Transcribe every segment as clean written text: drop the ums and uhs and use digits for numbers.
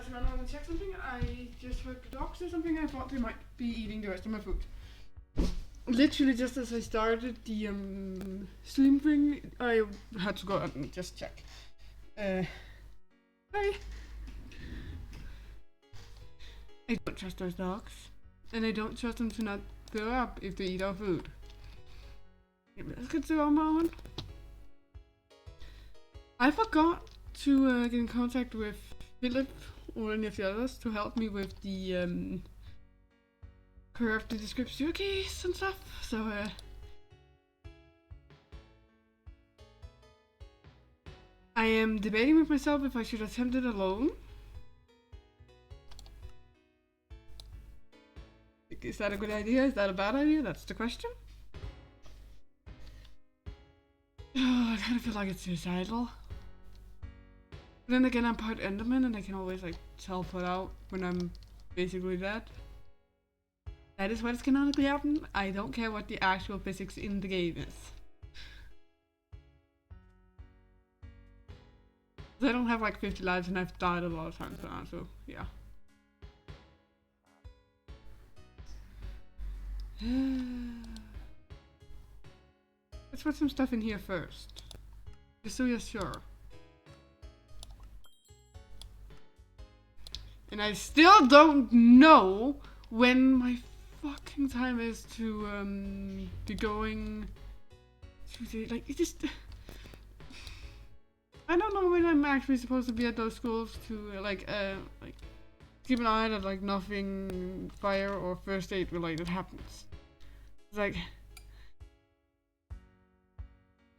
to run around and check something. I just heard the dogs or something. I thought they might be eating the rest of my food. Literally just as I started the stream thing, I had to go out and just check. Hi. I don't trust those dogs. And I don't trust them to not throw up if they eat our food. Let's get to on. I forgot to get in contact with Philip or any of the others to help me with the corrupted description keys and stuff. So I am debating with myself if I should attempt it alone. Is that a good idea? Is that a bad idea? That's the question. Oh, I kind of feel like it's suicidal. But then again, I'm part Enderman and I can always like teleport out when I'm basically dead. That is what is canonically happen. I don't care what the actual physics in the game is. I don't have like 50 lives and I've died a lot of times now, so yeah. Let's put some stuff in here first. Just so you're sure. And I still don't know when my fucking time is to be going to the, like, it just I don't know when I'm actually supposed to be at those schools to like keep an eye that like nothing fire or first aid related happens. It's like,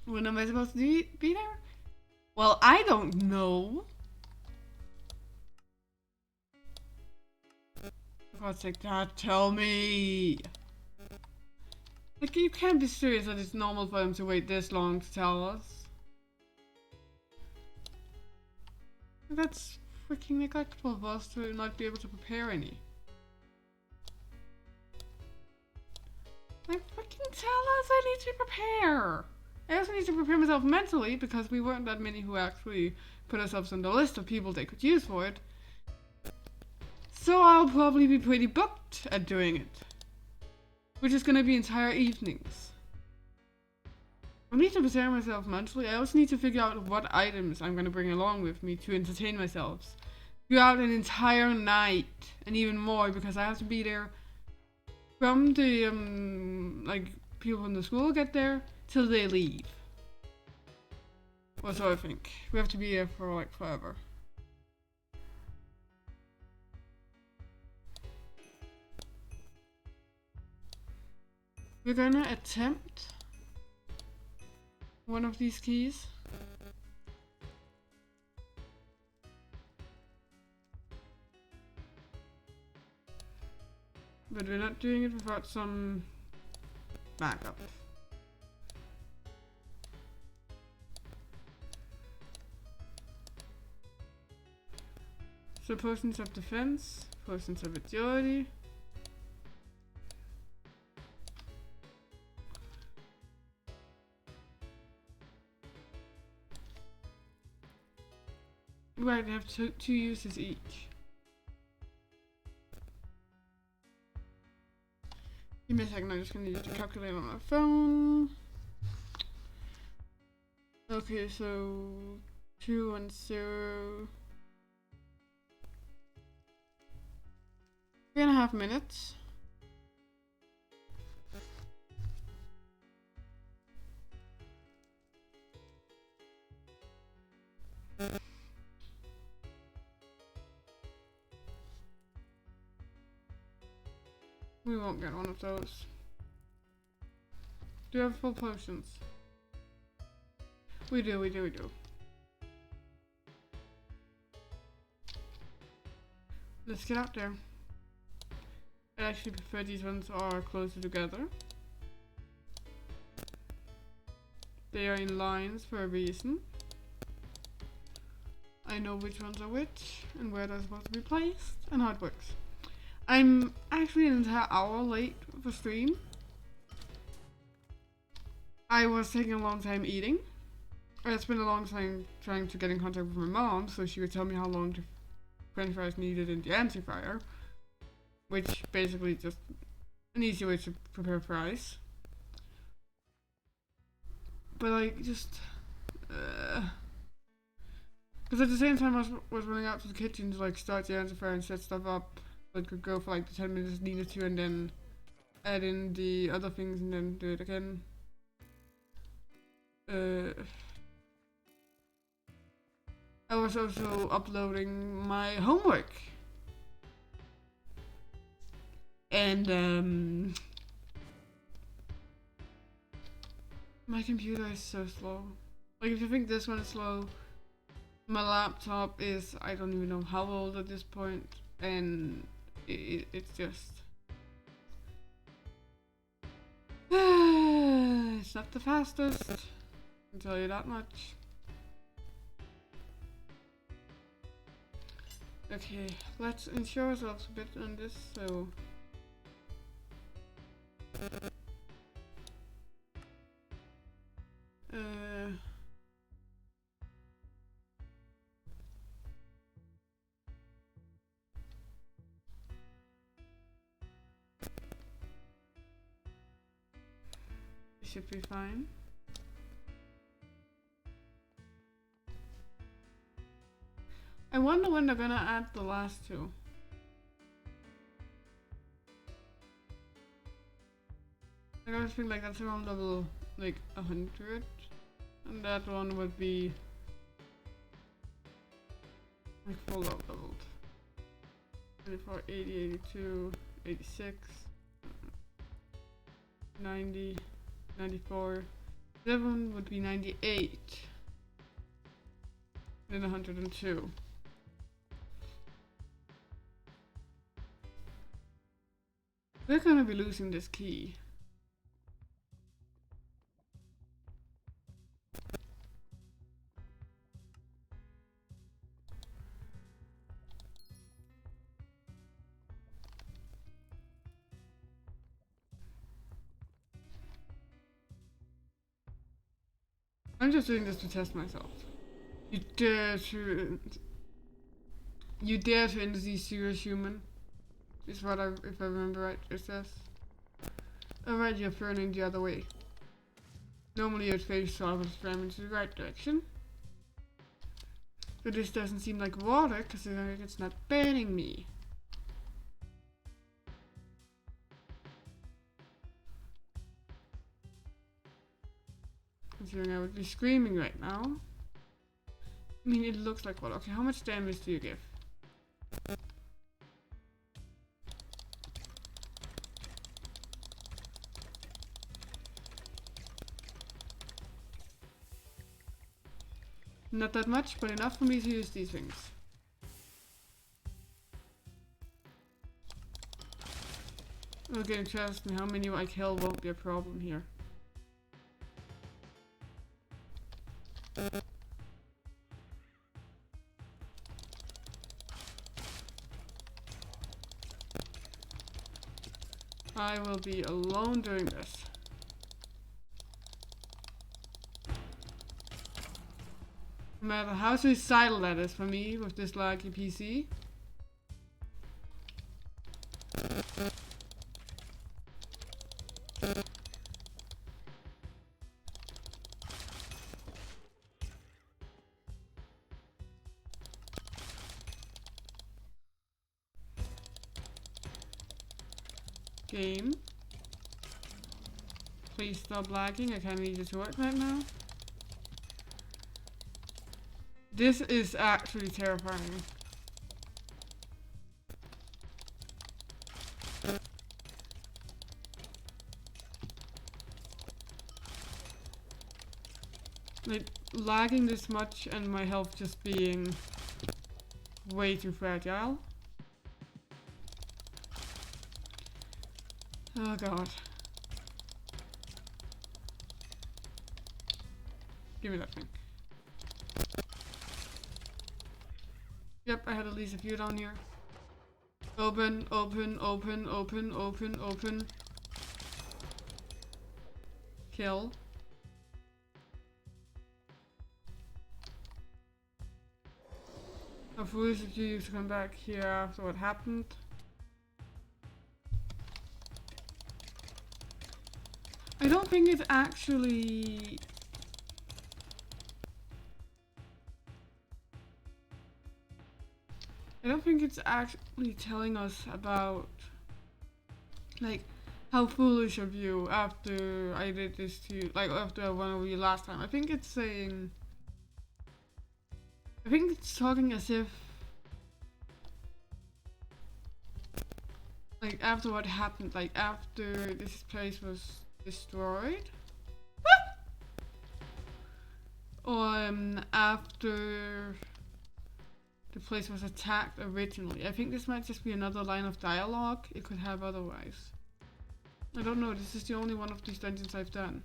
when am I supposed to be there? Well, I don't know. For God's sake, Dad, tell me. Like, you can't be serious that it's normal for them to wait this long to tell us. That's freaking neglectful of us to not be able to prepare any. Like, freaking tell us I need to prepare! I also need to prepare myself mentally because we weren't that many who actually put ourselves on the list of people they could use for it. So I'll probably be pretty booked at doing it. Which is gonna be entire evenings. I need to prepare myself mentally. I also need to figure out what items I'm gonna bring along with me to entertain myself throughout an entire night, and even more because I have to be there from the like people from the school get there till they leave. Or so I think. We have to be here for like forever. We're gonna attempt one of these keys. But we're not doing it without some backup. So potions of defense, potions of agility. Right, they have two uses each. Give me a second, I'm just gonna use the calculator on my phone. Okay, so 210. 3.5 minutes. We won't get one of those. Do you have full potions? We do. Let's get out there. I actually prefer these ones are closer together. They are in lines for a reason. I know which ones are which and where they're supposed to be placed and how it works. I'm actually an entire hour late for stream. I was taking a long time eating. I spent a long time trying to get in contact with my mom so she would tell me how long to french fries needed in the anti-fryer, which basically just an easy way to prepare fries. But like, just because at the same time I was running out to the kitchen to like start the anti-fryer and set stuff up, so it could go for like the 10 minutes needed to, and then add in the other things and then do it again. I was also uploading my homework. And my computer is so slow. Like, if you think this one is slow, my laptop is, I don't even know how old at this point, and it's just it's not the fastest, I can tell you that much. Okay, let's ensure ourselves a bit on this, so it should be fine. I wonder when they're gonna add the last two. I always think like that's around level like 100, and that one would be like full leveled. 24, 80, 82, 86, 90, 94. That one would be 98. Then 102. We're gonna be losing this key. I'm just doing this to test myself. You dare to introduce serious human? Is what if I remember right, it says. Alright, you're turning the other way. Normally you'd face Salva's frame into the right direction. But this doesn't seem like water, because it's not burning me. Considering I would be screaming right now. I mean, it looks like water. Okay, how much damage do you give? Not that much, but enough for me to use these things. Okay, trust me, how many I kill won't be a problem here. I will be alone doing this. No matter how suicidal that is for me with this laggy PC. Game. Please stop lagging, I can't need you to work right now. This is actually terrifying. Like, lagging this much and my health just being way too fragile. Oh god. Give me that thing. Yep, I had at least a few down here. Open, open, open, open, open, open. Kill. How foolish of you to come back here after what happened. I don't think it's actually... I don't think it's actually telling us about, like, how foolish of you after I did this to you, like after I won over you last time. I think it's saying... I think it's talking as if... like after what happened, like after this place was destroyed? Or after the place was attacked originally. I think this might just be another line of dialogue. It could have otherwise. I don't know, this is the only one of these dungeons I've done.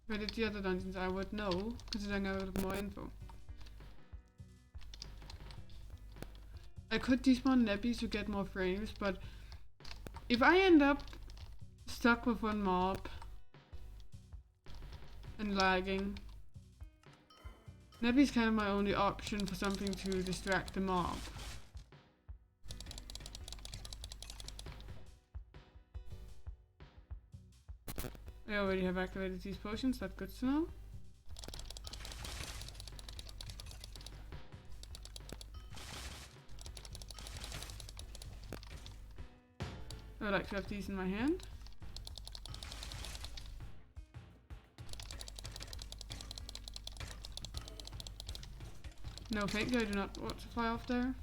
If I did the other dungeons I would know, considering I would have more info. I could despawn Nebbies to get more frames, but if I end up stuck with one mob and lagging, Nebby's kind of my only option for something to distract the mob. I already have activated these potions, that's good to know. I would like to have these in my hand. No, thank you, I do not want to fly off there.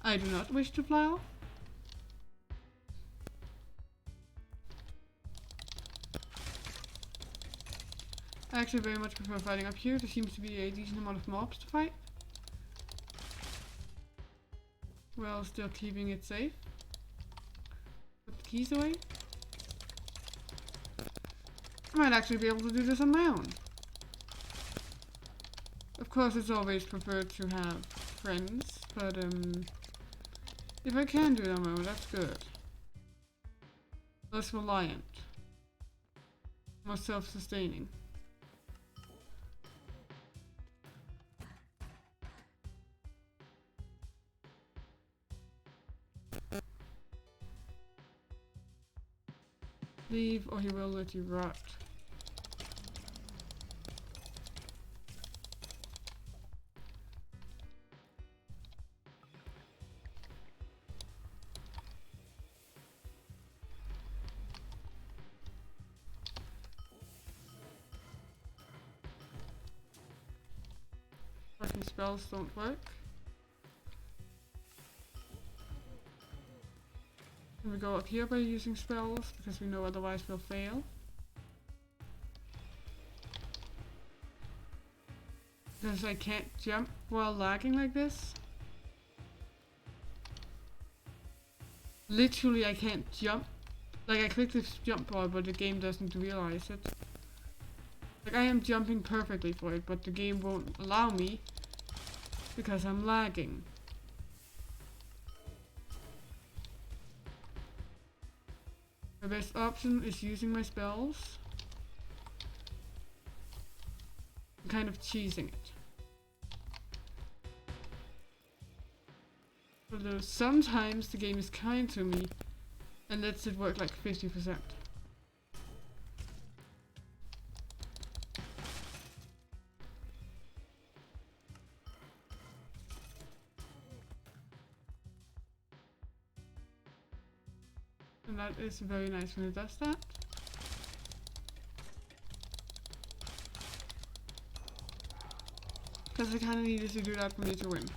I do not wish to fly off. I actually very much prefer fighting up here. There seems to be a decent amount of mobs to fight, while still keeping it safe. Put the keys away. I might actually be able to do this on my own. Of course, it's always preferred to have friends, but if I can do it on my own, that's good. Less reliant. More self-sustaining. Leave or he will let you rot. Fucking spells don't work. And we go up here by using spells, because we know otherwise we'll fail. Because I can't jump while lagging like this. Literally I can't jump. Like I click this jump bar but the game doesn't realize it. Like I am jumping perfectly for it but the game won't allow me because I'm lagging. My best option is using my spells. I'm kind of cheesing it. Although sometimes the game is kind to me and lets it work like 50%. And that is very nice when it does that. Because I kind of needed to do that for me to win.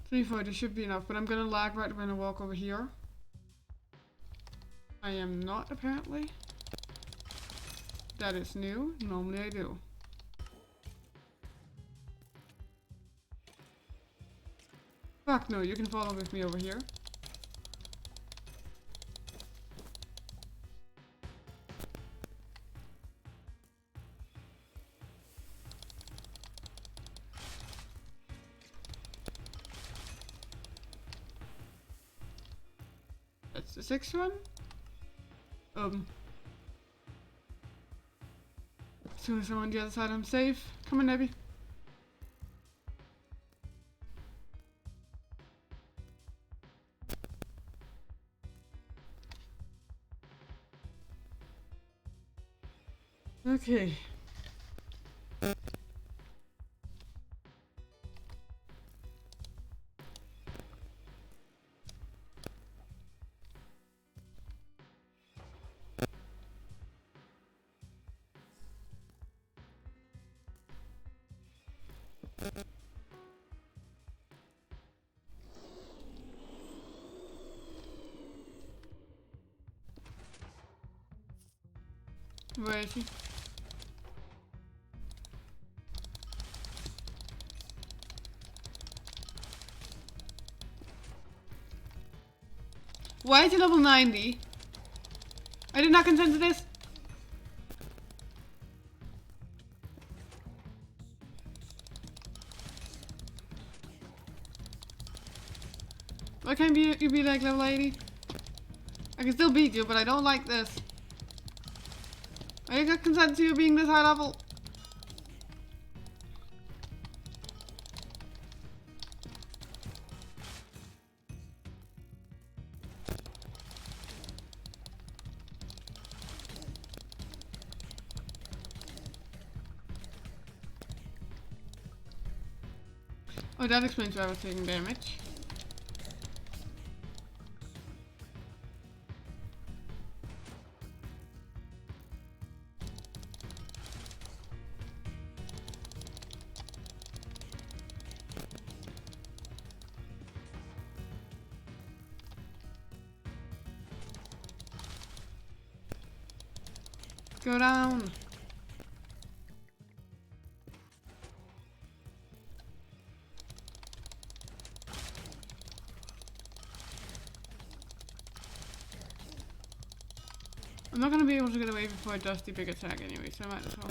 340 should be enough, but I'm gonna lag right when I walk over here. I am not, apparently. That is new. Normally I do. Fuck no, you can follow with me over here. That's the 6th one. As soon as I'm on the other side, I'm safe. Come on, Abby. Okay. Where is he? Why is he level 90? I did not consent to this. Why can't you be like level 80? I can still beat you, but I don't like this. I got consent to you being this high level. Oh, that explains why I was taking damage. Go down. I'm not gonna be able to get away before it does the big attack anyway, so I might as well.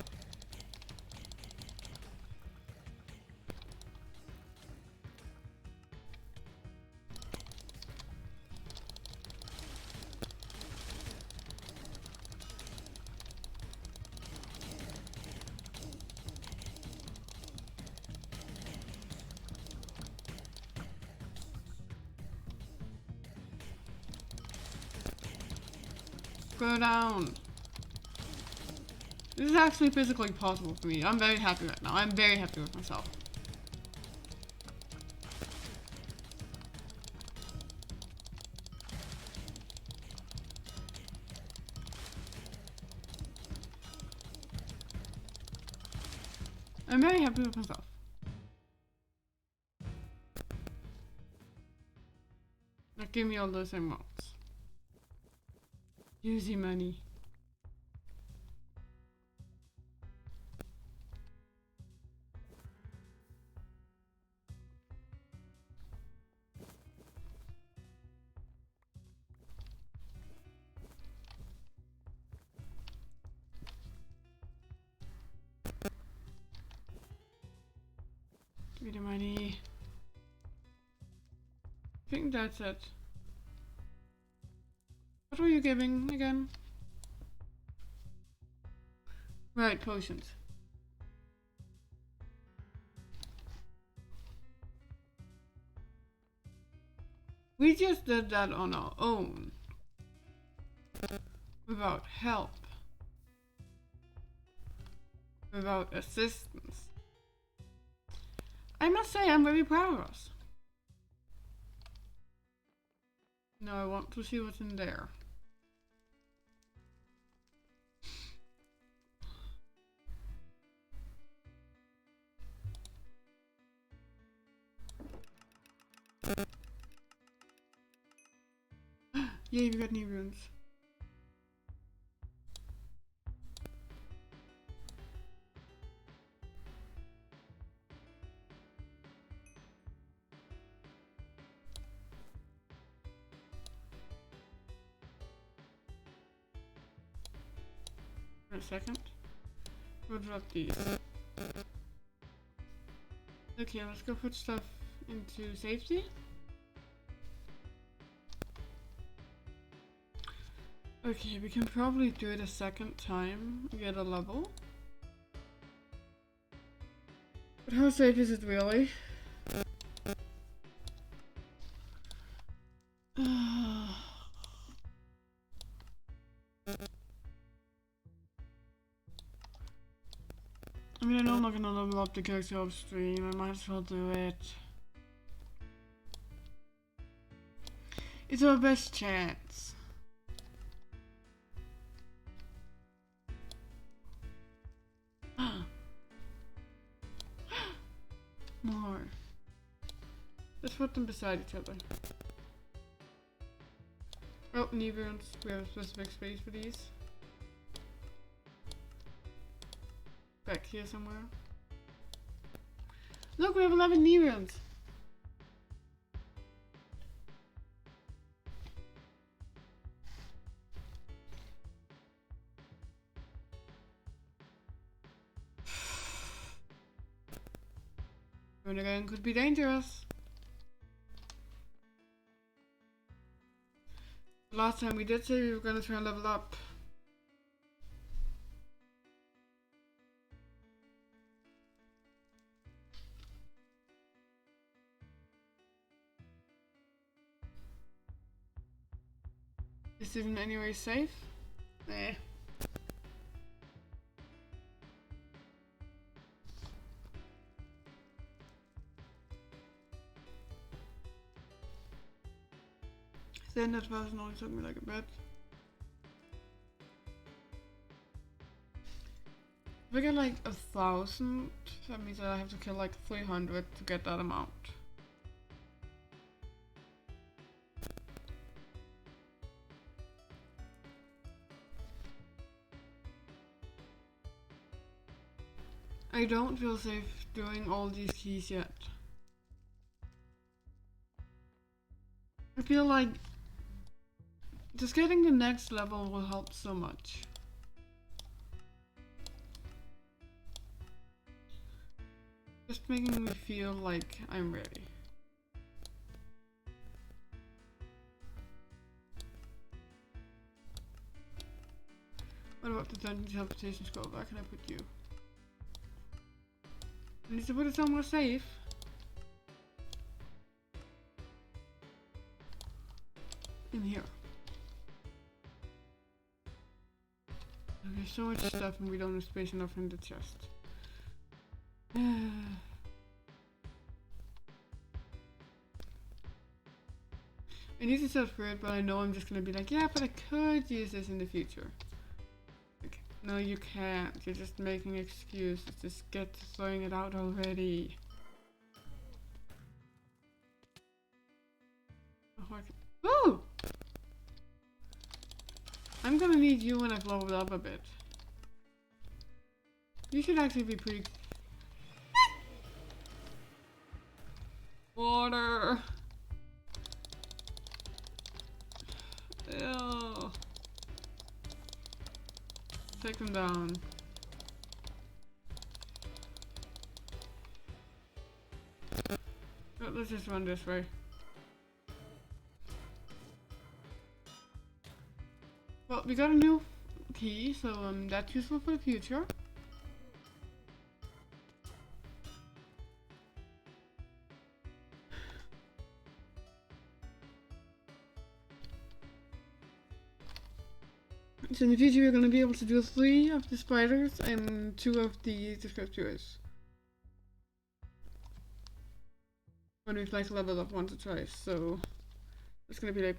Go down. This is actually physically possible for me. I'm very happy right now. I'm very happy with myself. I'm very happy with myself. Now give me all those emeralds. Use your money. Give me the money. I think that's it. What were you giving again? Right, potions. We just did that on our own. Without help. Without assistance. I must say I'm very proud of us. Now I want to see what's in there. Yay, we got new runes. For a second. We'll drop these. Okay, let's go put stuff into safety. Okay, we can probably do it a second time and get a level. But how safe is it really? I mean, I know I'm not gonna level up the character upstream, I might as well do it. It's our best chance. More. Let's put them beside each other. Oh, knee runes. We have a specific space for these. Back here somewhere. Look, we have 11 knee runes. Running again could be dangerous. Last time we did say we were gonna try and level up. This isn't anyway safe. Nah. Then that person only took me like a bit. If I get like 1,000, that means that I have to kill like 300 to get that amount. I don't feel safe doing all these keys yet. I feel like just getting the next level will help so much. Just making me feel like I'm ready. What about the dungeon teleportation scroll? Where can I put you? I need to put it somewhere safe. In here. Okay, so much stuff and we don't have space enough in the chest. I need to search for it, but I know I'm just gonna be like, yeah, but I could use this in the future. Like, no, you can't. You're just making excuses. Just get to throwing it out already. Oh! I'm gonna need you when I've leveled up a bit. You should actually be pretty... Water! Ew. Take them down. Let's just run this way. Well, we got a new key, so that's useful for the future. So in the future we're going to be able to do 3 of the spiders and 2 of the descriptors. When we've like leveled up once or twice, so it's going to be like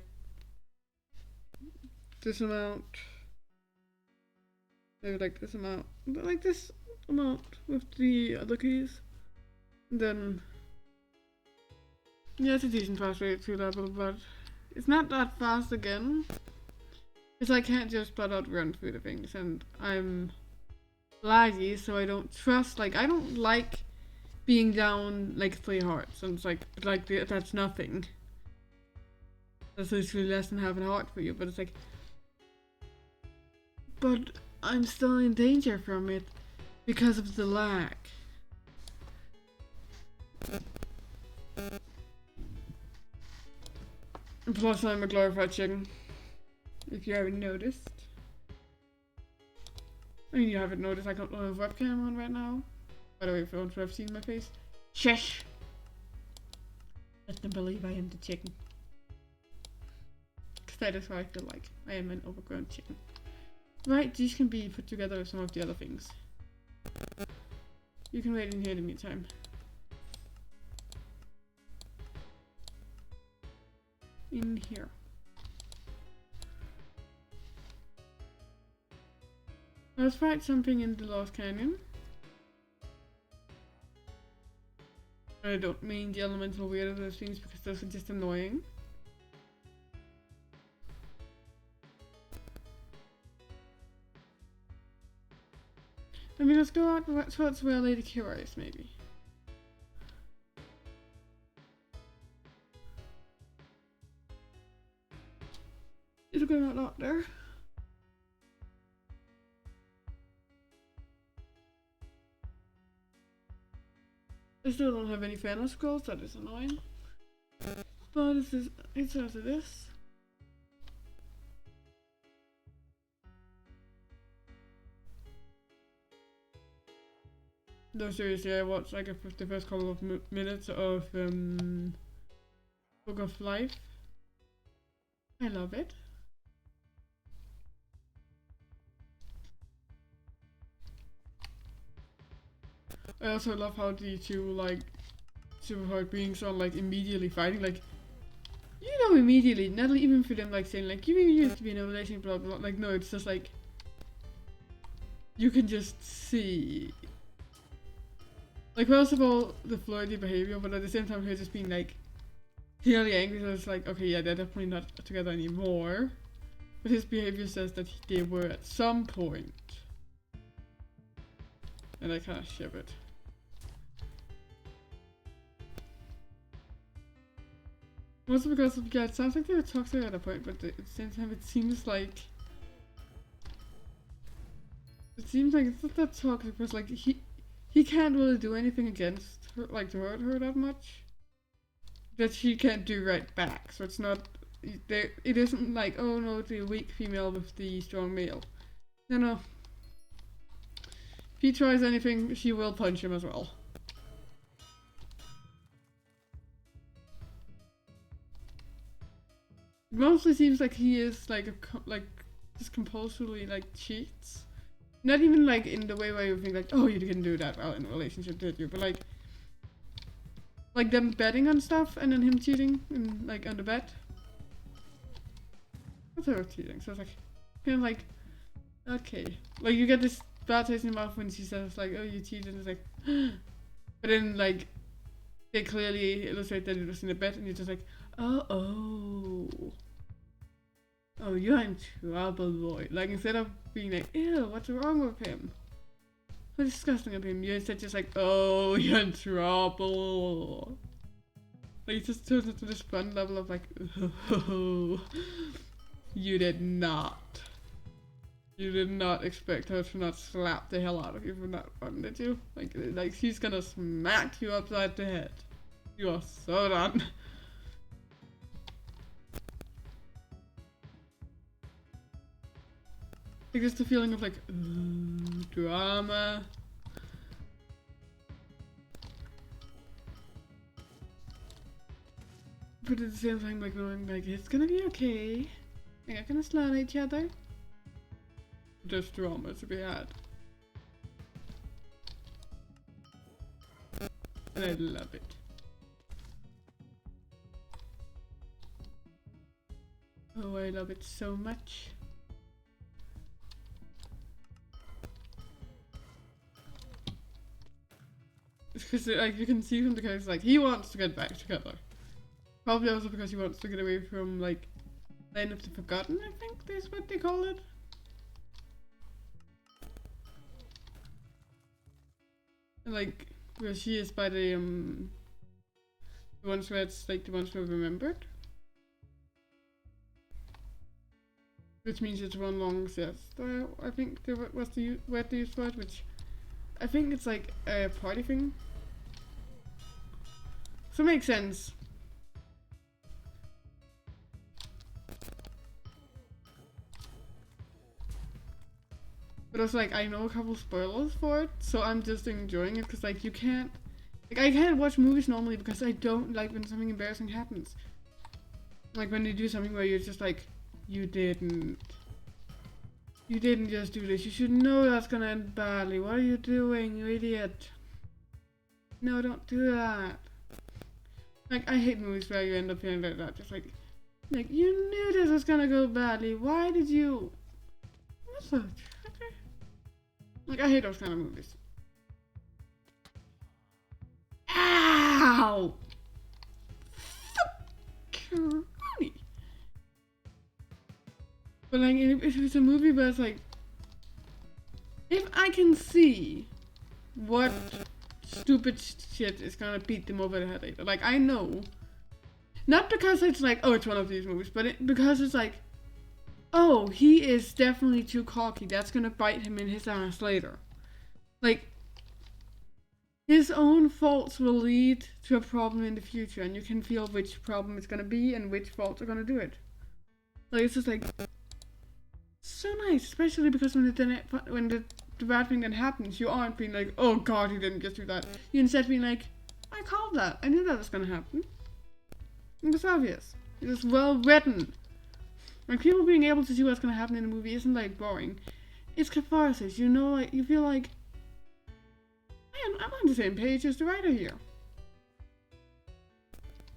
this amount, maybe like this amount, but like this amount with the other keys. And then, yeah, it's a decent fast rate to level, but it's not that fast again. Because I can't just flat out run through the things, and I'm laggy, so I don't trust, like, I don't like being down like 3 hearts, and it's like that's nothing. That's literally less than half a heart for you, but it's like, but I'm still in danger from it because of the lag. Plus I'm a glorified chicken. If you haven't noticed. I mean, you haven't noticed I don't have a webcam on right now. By the way, if you want to have seen my face. Shush! Let them believe I am the chicken. Because that is what I feel like. I am an overgrown chicken. Right, these can be put together with some of the other things. You can wait in here in the meantime. In here. Let's find something in the Lost Canyon. I don't mean the elemental weird of those things because those are just annoying. I mean, let's go out towards where Lady Kira is, maybe. It'll go out there. I still don't have any Fana scrolls, that is annoying. But it's as it is. No, seriously, I watched like the first couple of minutes of Book of Life. I love it. I also love how the two like superpowered beings are like immediately fighting, like you know, immediately, not even for them like saying like you used to be in a relationship, blah blah blah. Like no, it's just like you can just see. Like first of all, the flirty behavior, but at the same time, her just being like clearly angry. So it's like, okay, yeah, they're definitely not together anymore. But his behavior says that they were at some point, and I kind of ship it. Also because of, yeah, it sounds like they were toxic at a point, but at the same time, it seems like it's not that toxic. Because like he can't really do anything against her, like to hurt her that much, that she can't do right back. So it's not, it isn't like, oh no, the weak female with the strong male. No. If he tries anything, she will punch him as well. It mostly seems like he is like just compulsively like cheats. Not even like in the way where you think like, oh, you didn't do that well in a relationship, did you? But like them betting on stuff and then him cheating and like on the bet. That's her cheating. So it's like kind of like, okay, like you get this bad taste in your mouth when she says like, oh, you cheated, and it's like, but then like they clearly illustrate that it was in a bet, and you're just like, oh, you're in trouble, boy. Like instead of being like, ew, what's wrong with him? What's disgusting of him? You're instead just like, oh, you're in trouble. Like it just turns into this fun level of like, oh, you did not expect her to not slap the hell out of you for that fun, did you? Like she's gonna smack you upside the head. You are so done. Like just the feeling of like, drama. But at the same time, like knowing like it's gonna be okay. We're not gonna slam each other. There's drama to be had. And I love it. Oh, I love it so much. Because like you can see from the characters, like he wants to get back together. Probably also because he wants to get away from like Land of the Forgotten, I think that's what they call it. And, like where she is by the ones where it's like the ones who are remembered. Which means it's one long siesta, I think was the word they used for it, which I think it's like a party thing. So it makes sense. But it's like, I know a couple spoilers for it, so I'm just enjoying it, because like, you can't, like, I can't watch movies normally because I don't like when something embarrassing happens. Like when they do something where you're just like, you didn't just do this, you should know that's gonna end badly, what are you doing, you idiot? No, don't do that. Like, I hate movies where you end up feeling like that, just like, you knew this was gonna go badly, why did you? What's that? Like, I hate those kind of movies. Ow! Fuck. But like, if it's a movie where it's like, if I can see what stupid shit is gonna beat them over the head later, like I know, not because it's like, oh, it's one of these movies, but because it's like, oh, he is definitely too cocky, that's gonna bite him in his ass later. Like, his own faults will lead to a problem in the future, and you can feel which problem it's gonna be and which faults are gonna do it. Like, it's just like, so nice, especially because when the bad thing then happens, you aren't being like, oh god, he didn't just do that. You instead being like, I called that, I knew that was gonna happen. It was obvious. It was well written. Like, people being able to see what's gonna happen in a movie isn't like boring. It's catharsis, you know, like, you feel like, man, I'm on the same page as the writer here.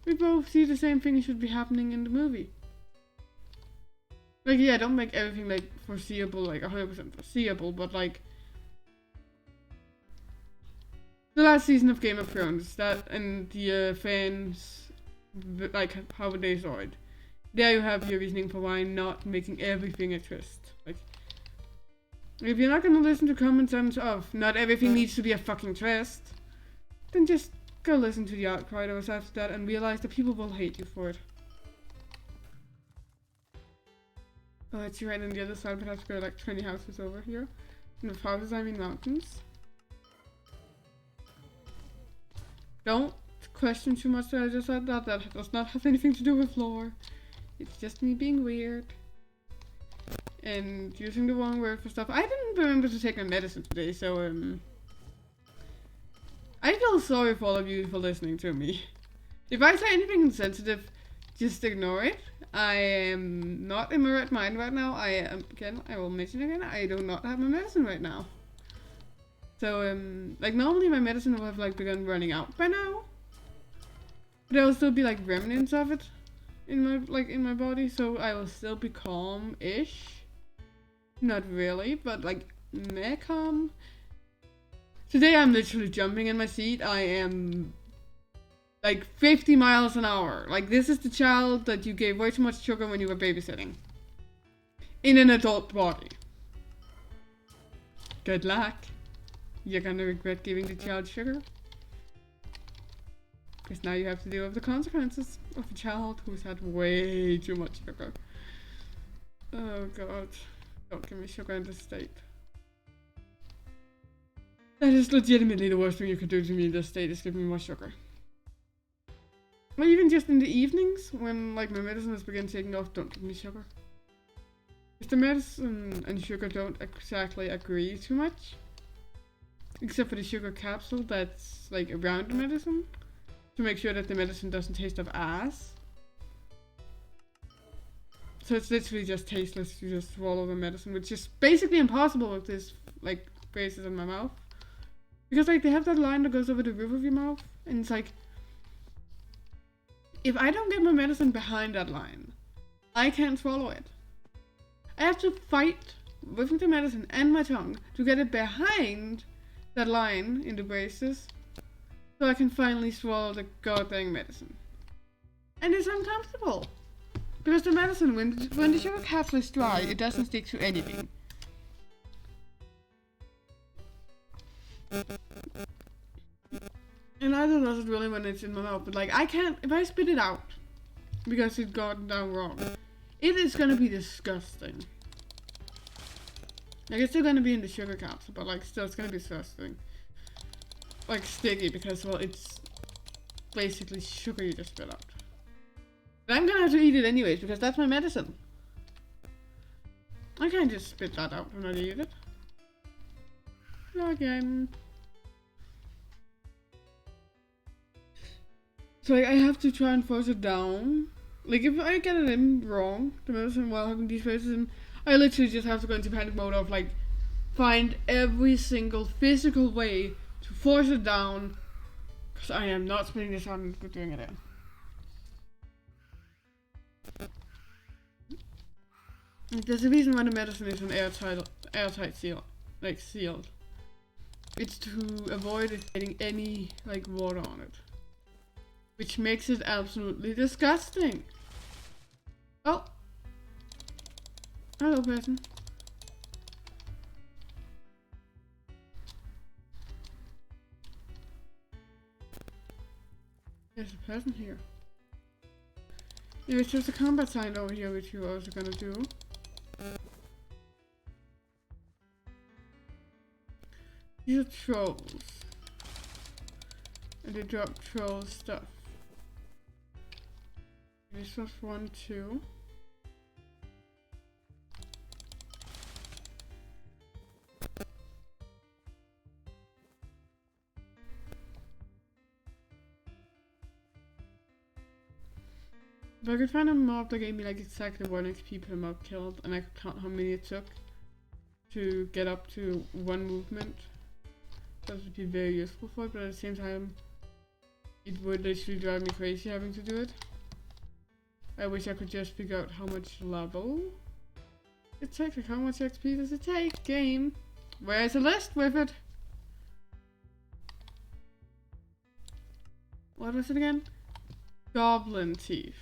We both see the same thing should be happening in the movie. Like, yeah, don't make everything, like, foreseeable, like, 100% foreseeable, but, like, the last season of Game of Thrones, that, and the fans, like, how they saw it. There you have your reasoning for why not making everything a twist. Like, if you're not gonna listen to common sense of, not everything needs to be a fucking twist, then just go listen to the outcry that was after that and realize that people will hate you for it. Oh, it's right on the other side, but I have to go like 20 houses over here. And with houses, I mean mountains. Don't question too much that I just said that. That does not have anything to do with lore. It's just me being weird. And using the wrong word for stuff. I didn't remember to take my medicine today, so I feel sorry for all of you for listening to me. If I say anything insensitive, just ignore it. I am not in my right mind right now. I will mention again, I do not have my medicine right now. So, like, normally my medicine will have, like, begun running out by now. But there will still be, like, remnants of it in my body, so I will still be calm-ish. Not really, but, like, meh calm. Today I'm literally jumping in my seat. I am like 50 miles an hour. Like, this is the child that you gave way too much sugar when you were babysitting. In an adult body. Good luck. You're gonna regret giving the child sugar. Because now you have to deal with the consequences of a child who's had way too much sugar. Oh god. Don't give me sugar in this state. That is legitimately the worst thing you could do to me in this state, is give me more sugar. Or even just in the evenings, when like my medicine has begun taking off, don't give me sugar. Because the medicine and sugar don't exactly agree too much. Except for the sugar capsule that's like around the medicine. To make sure that the medicine doesn't taste of ass. So it's literally just tasteless, you just swallow the medicine, which is basically impossible with this like braces in my mouth. Because like they have that line that goes over the roof of your mouth, and it's like, if I don't get my medicine behind that line, I can't swallow it. I have to fight with the medicine and my tongue to get it behind that line in the braces, so I can finally swallow the goddamn medicine. And it's uncomfortable. Because the medicine, when the sugar capsule is dry, it doesn't stick to anything. And neither does it really when it's in my mouth, but like I can't, if I spit it out because it's gone down wrong, it is gonna be disgusting. Like it's still gonna be in the sugar capsule, but like still it's gonna be disgusting. Like sticky because, well, it's basically sugar you just spit out. But I'm gonna have to eat it anyways because that's my medicine. I can't just spit that out when I eat it. again. So like, I have to try and force it down. Like if I get it in wrong, the medicine while having these faces in, I literally just have to go into panic mode of like find every single physical way to force it down, because I am not spending this on doing it in. There's a reason why the medicine is an airtight seal, like sealed. It's to avoid it getting any like water on it, which makes it absolutely disgusting. Oh, hello, person. There's a person here. There's just a combat sign over here, which you're also gonna do. These are trolls. And they drop troll stuff. This was 1, 2. If I could find a mob that gave me like exactly 1 XP per mob killed, and I could count how many it took to get up to 1 movement, that would be very useful for it, but at the same time it would literally drive me crazy having to do it. I wish I could just figure out how much level it takes, like how much XP does it take, game? Where's the list with it? What was it again? Goblin teeth.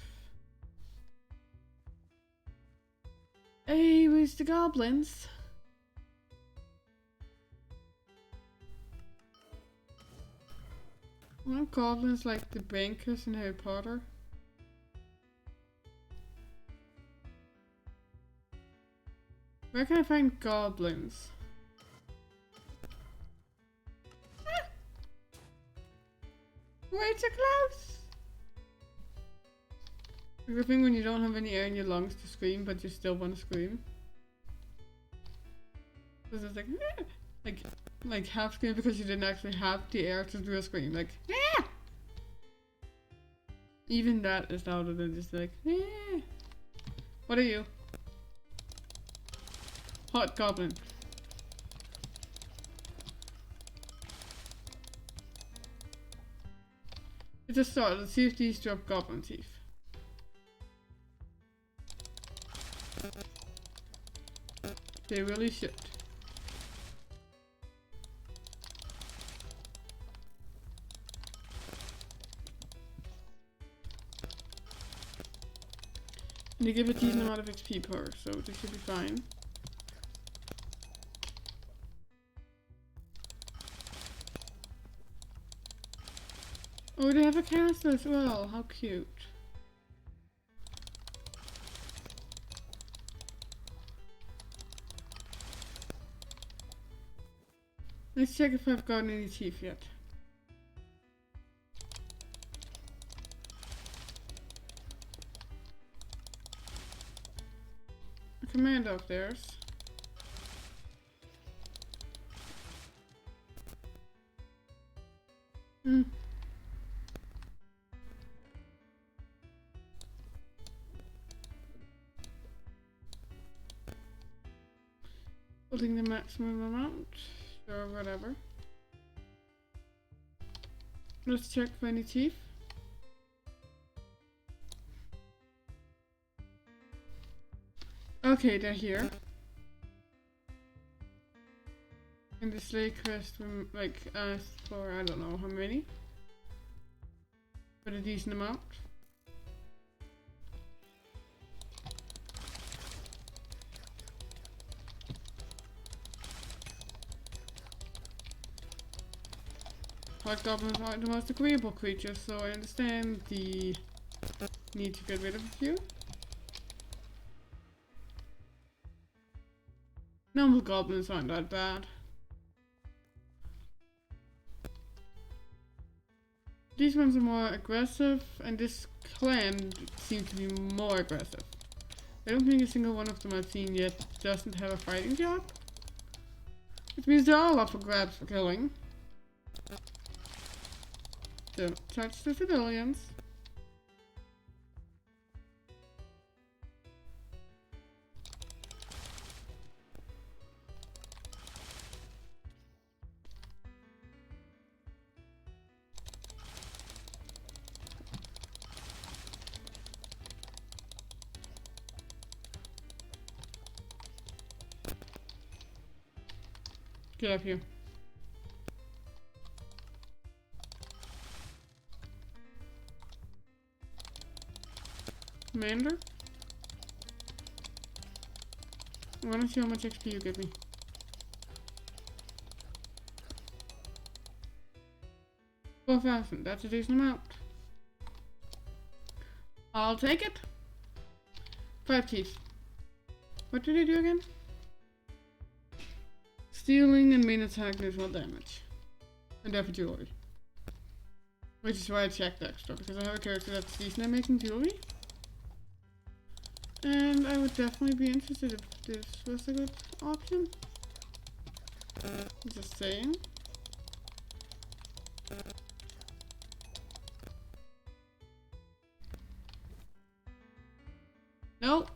Hey, where's the goblins? Aren't goblins like the bankers in Harry Potter? Where can I find goblins? Ah! Way too close! The thing when you don't have any air in your lungs to scream, but you still want to scream. So it's like half scream because you didn't actually have the air to do a scream. Like, ah! Even that is louder than just like, ah! What are you? Hot goblin. It's a start. Let's see if these drop goblin teeth. They really should. And they give a decent amount of XP per, so they should be fine. Oh, they have a castle as well. How cute. Let's check if I've gotten any teeth yet. A command of theirs. Holding the maximum amount. Or whatever. Let's check for any teeth. Okay, they're here. And the slay quest like asked for I don't know how many. But a decent amount. Hot goblins aren't the most agreeable creatures, so I understand the need to get rid of a few. Normal goblins aren't that bad. These ones are more aggressive, and this clan seems to be more aggressive. I don't think a single one of them I've seen yet doesn't have a fighting job. Which means there are lots of grabs for killing. Don't touch the civilians. Get up here. Commander? I wanna see how much XP you give me. 4,000, that's a decent amount. I'll take it. 5 keys. What did I do again? Stealing and main attack neutral damage. And therefore jewelry. Which is why I checked extra, because I have a character that's decent at making jewelry. And I would definitely be interested if this was a good option. Just saying. Nope.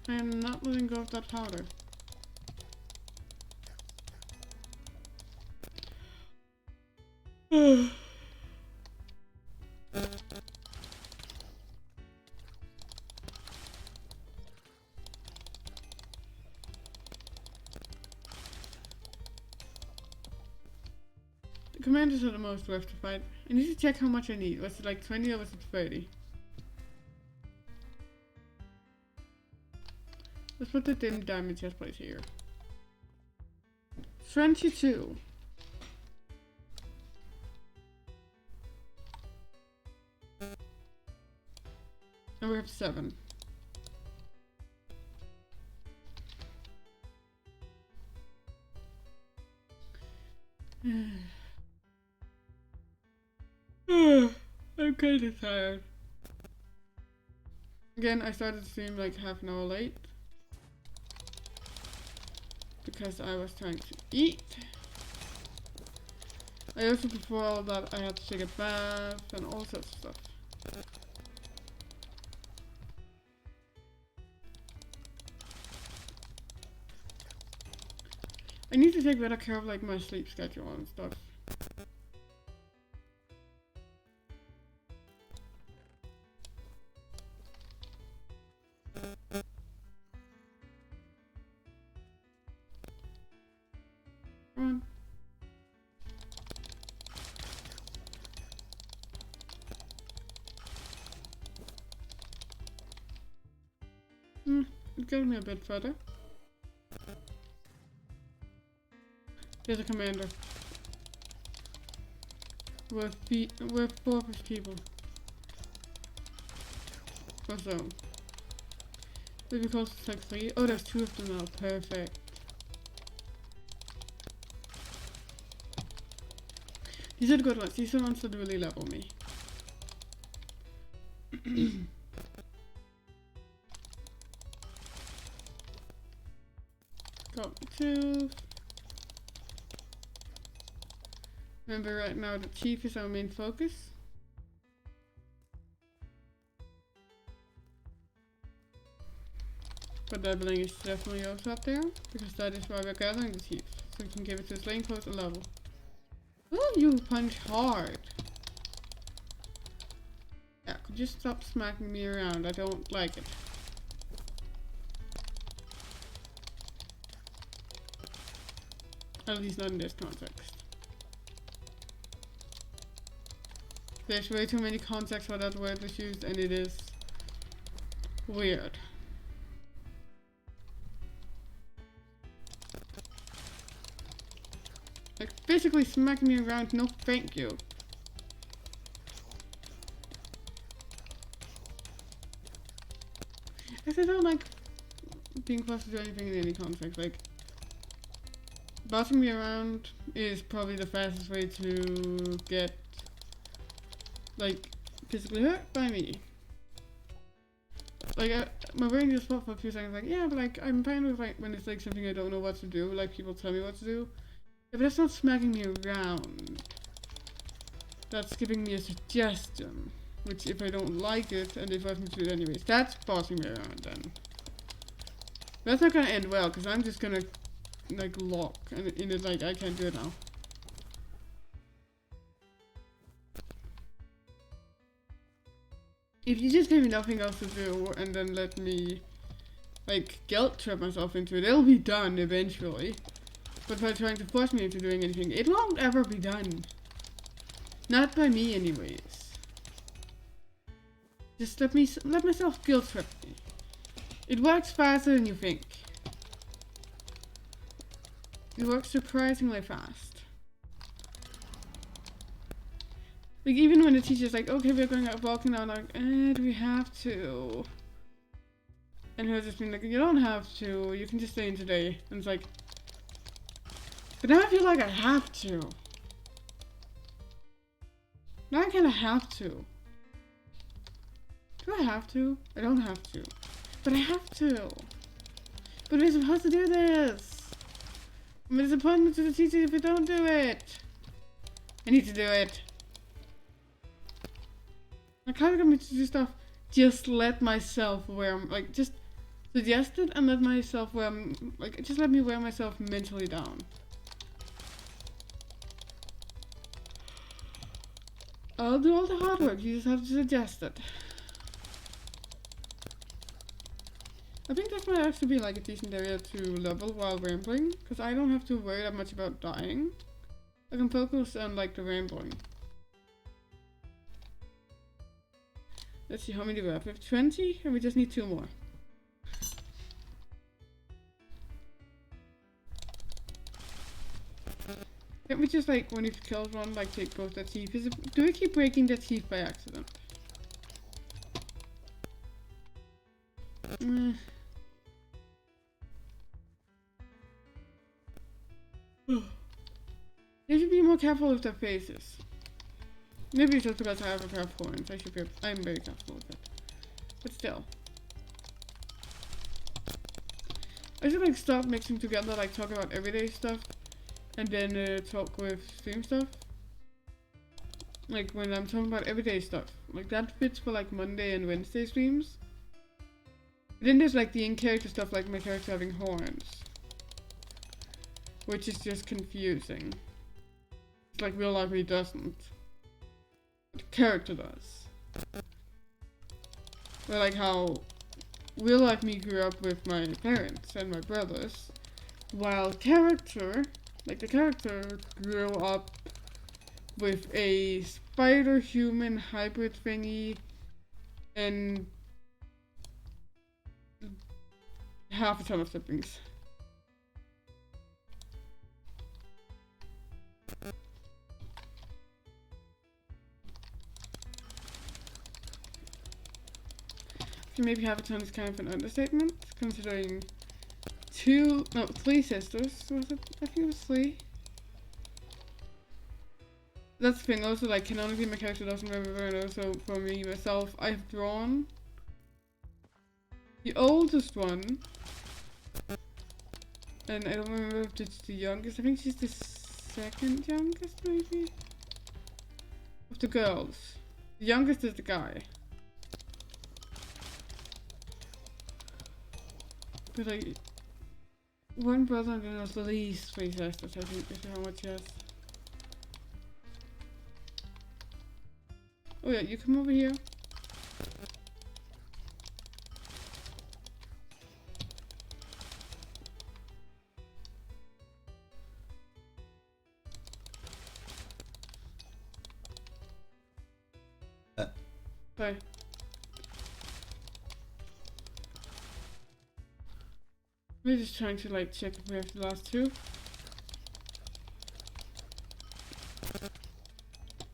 I am not letting go of that powder. The commanders are the most worth to fight. I need to check how much I need. Was it like 20 or was it 30? Let's put the dim damage chest plate here. 22. And we have 7. I'm kinda tired. Again, I started the stream like half an hour late. Because I was trying to eat. I also, before all of that, I had to take a bath and all sorts of stuff. I need to take better care of like my sleep schedule and stuff. Come on. It goes me a bit further. There's a commander. We're 4 people. For zone. Maybe close to like 3. Oh, there's 2 of them now. Perfect. These are the good ones. These are the ones that really level me. Got 2. Remember, right now the chief is our main focus. But leveling is definitely also up there, because that is why we're gathering the chief, so we can give it to his lane close a level. Oh, you punch hard! Yeah, could you stop smacking me around? I don't like it. At least not in this context. There's way too many contexts where that word was used, and it is weird. Like, physically smacking me around, no thank you. I don't like being forced to do anything in any context, like... bossing me around is probably the fastest way to get, like, physically hurt by me. Like, my brain just thought for a few seconds, like, yeah, but like, I'm fine with like when it's like something I don't know what to do, like people tell me what to do. If that's not smacking me around, that's giving me a suggestion, which if I don't like it and they force me to do it anyways, that's bossing me around then. That's not gonna end well, because I'm just gonna like lock and in it like I can't do it now. If you just give me nothing else to do and then let me like guilt trip myself into it, it'll be done eventually. But by trying to force me into doing anything, it won't ever be done. Not by me anyways. Just let myself guilt trip me. It works faster than you think. It works surprisingly fast. Like, even when the teacher's like, okay, we're going out walking now, I'm like, do we have to? And her just being like, you don't have to, you can just stay in today. And it's like, but now I feel like I have to. Now I kinda have to. Do I have to? I don't have to. But I have to. But we're supposed to do this. I'm a disappointment to the teacher if we don't do it. I need to do it. I can't get me to do stuff. Just let myself wear, like, just suggest it and let myself wear, like, just let me wear myself mentally down. I'll do all the hard work, you just have to suggest it. I think this might actually be like a decent area to level while rambling, because I don't have to worry that much about dying. I can focus on like the rambling. Let's see, how many do we have? We have 20 and we just need 2 more. Can't we just like, when you kill one, like take both their teeth? Do we keep breaking their teeth by accident? They should be more careful with their faces. Maybe it's just because I have a pair of horns. I'm very careful with it. But still. I should like stop mixing together, like talk about everyday stuff and then talk with stream stuff. Like when I'm talking about everyday stuff. Like that fits for like Monday and Wednesday streams. But then there's like the in-character stuff, like my character having horns. Which is just confusing. It's like real life he doesn't. But the character does. But like how real life me grew up with my parents and my brothers. While character, like the character grew up with a spider human hybrid thingy and half a ton of siblings. So maybe half a ton is kind of an understatement, considering 3 sisters, was it? I think it was 3. That's the thing, also, like, canonically my character doesn't remember, and also for me, myself, I've drawn the oldest one, and I don't remember if it's the youngest. I think she's the second youngest, maybe? Of the girls. The youngest is the guy. But like, one brother and then there's at least 3 sisters, I think, is how much he has. Oh yeah, you come over here. Bye. We're just trying to like check if we have the last 2.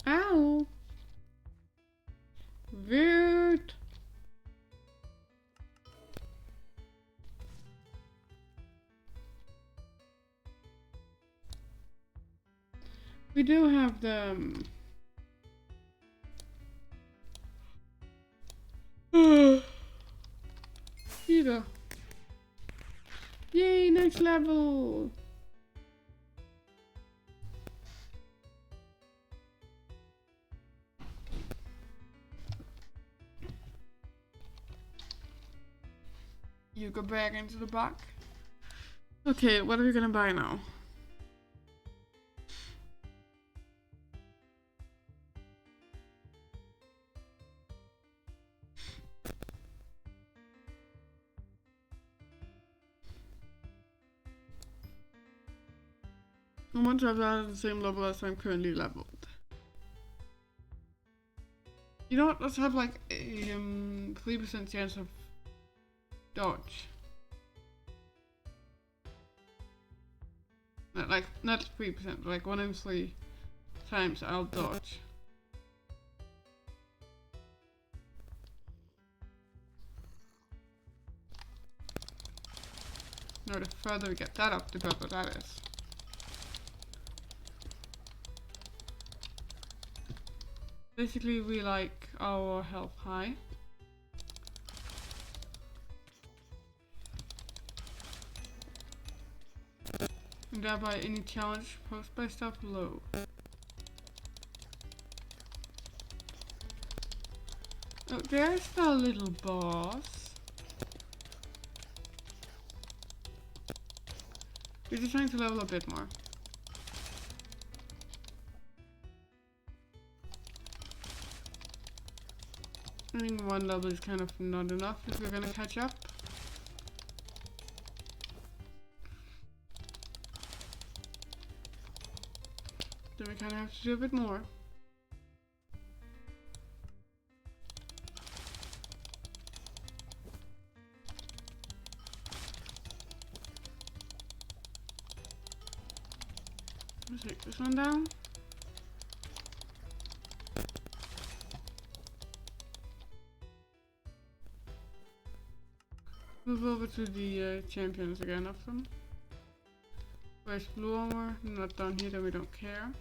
Ow! Weird. We do have the Peter. Yay, next level! You go back into the back. Okay, what are we gonna buy now? I want to have that at the same level as I'm currently leveled. You know what? Let's have like a 3% chance of dodge. Not 3%, like 1 in 3 times I'll dodge. No, the further we get that up, the better that is. Basically, we like our health high. And thereby any challenge posed by stuff low. Oh, there's the little boss. We're just trying to level a bit more. I think 1 level is kind of not enough if we're gonna catch up. Then we kind of have to do a bit more. Let's take this one down. Move over to the champions again of them. Where's blue armor? Not down here, then we don't care.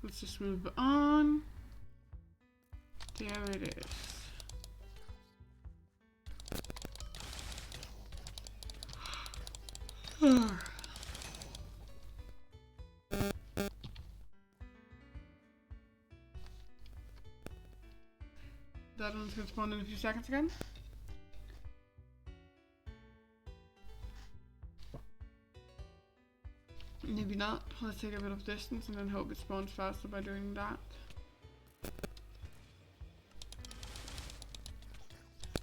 Let's just move on. There it is. That one's gonna spawn in a few seconds again. Maybe not. Let's take a bit of distance and then hope it spawns faster by doing that.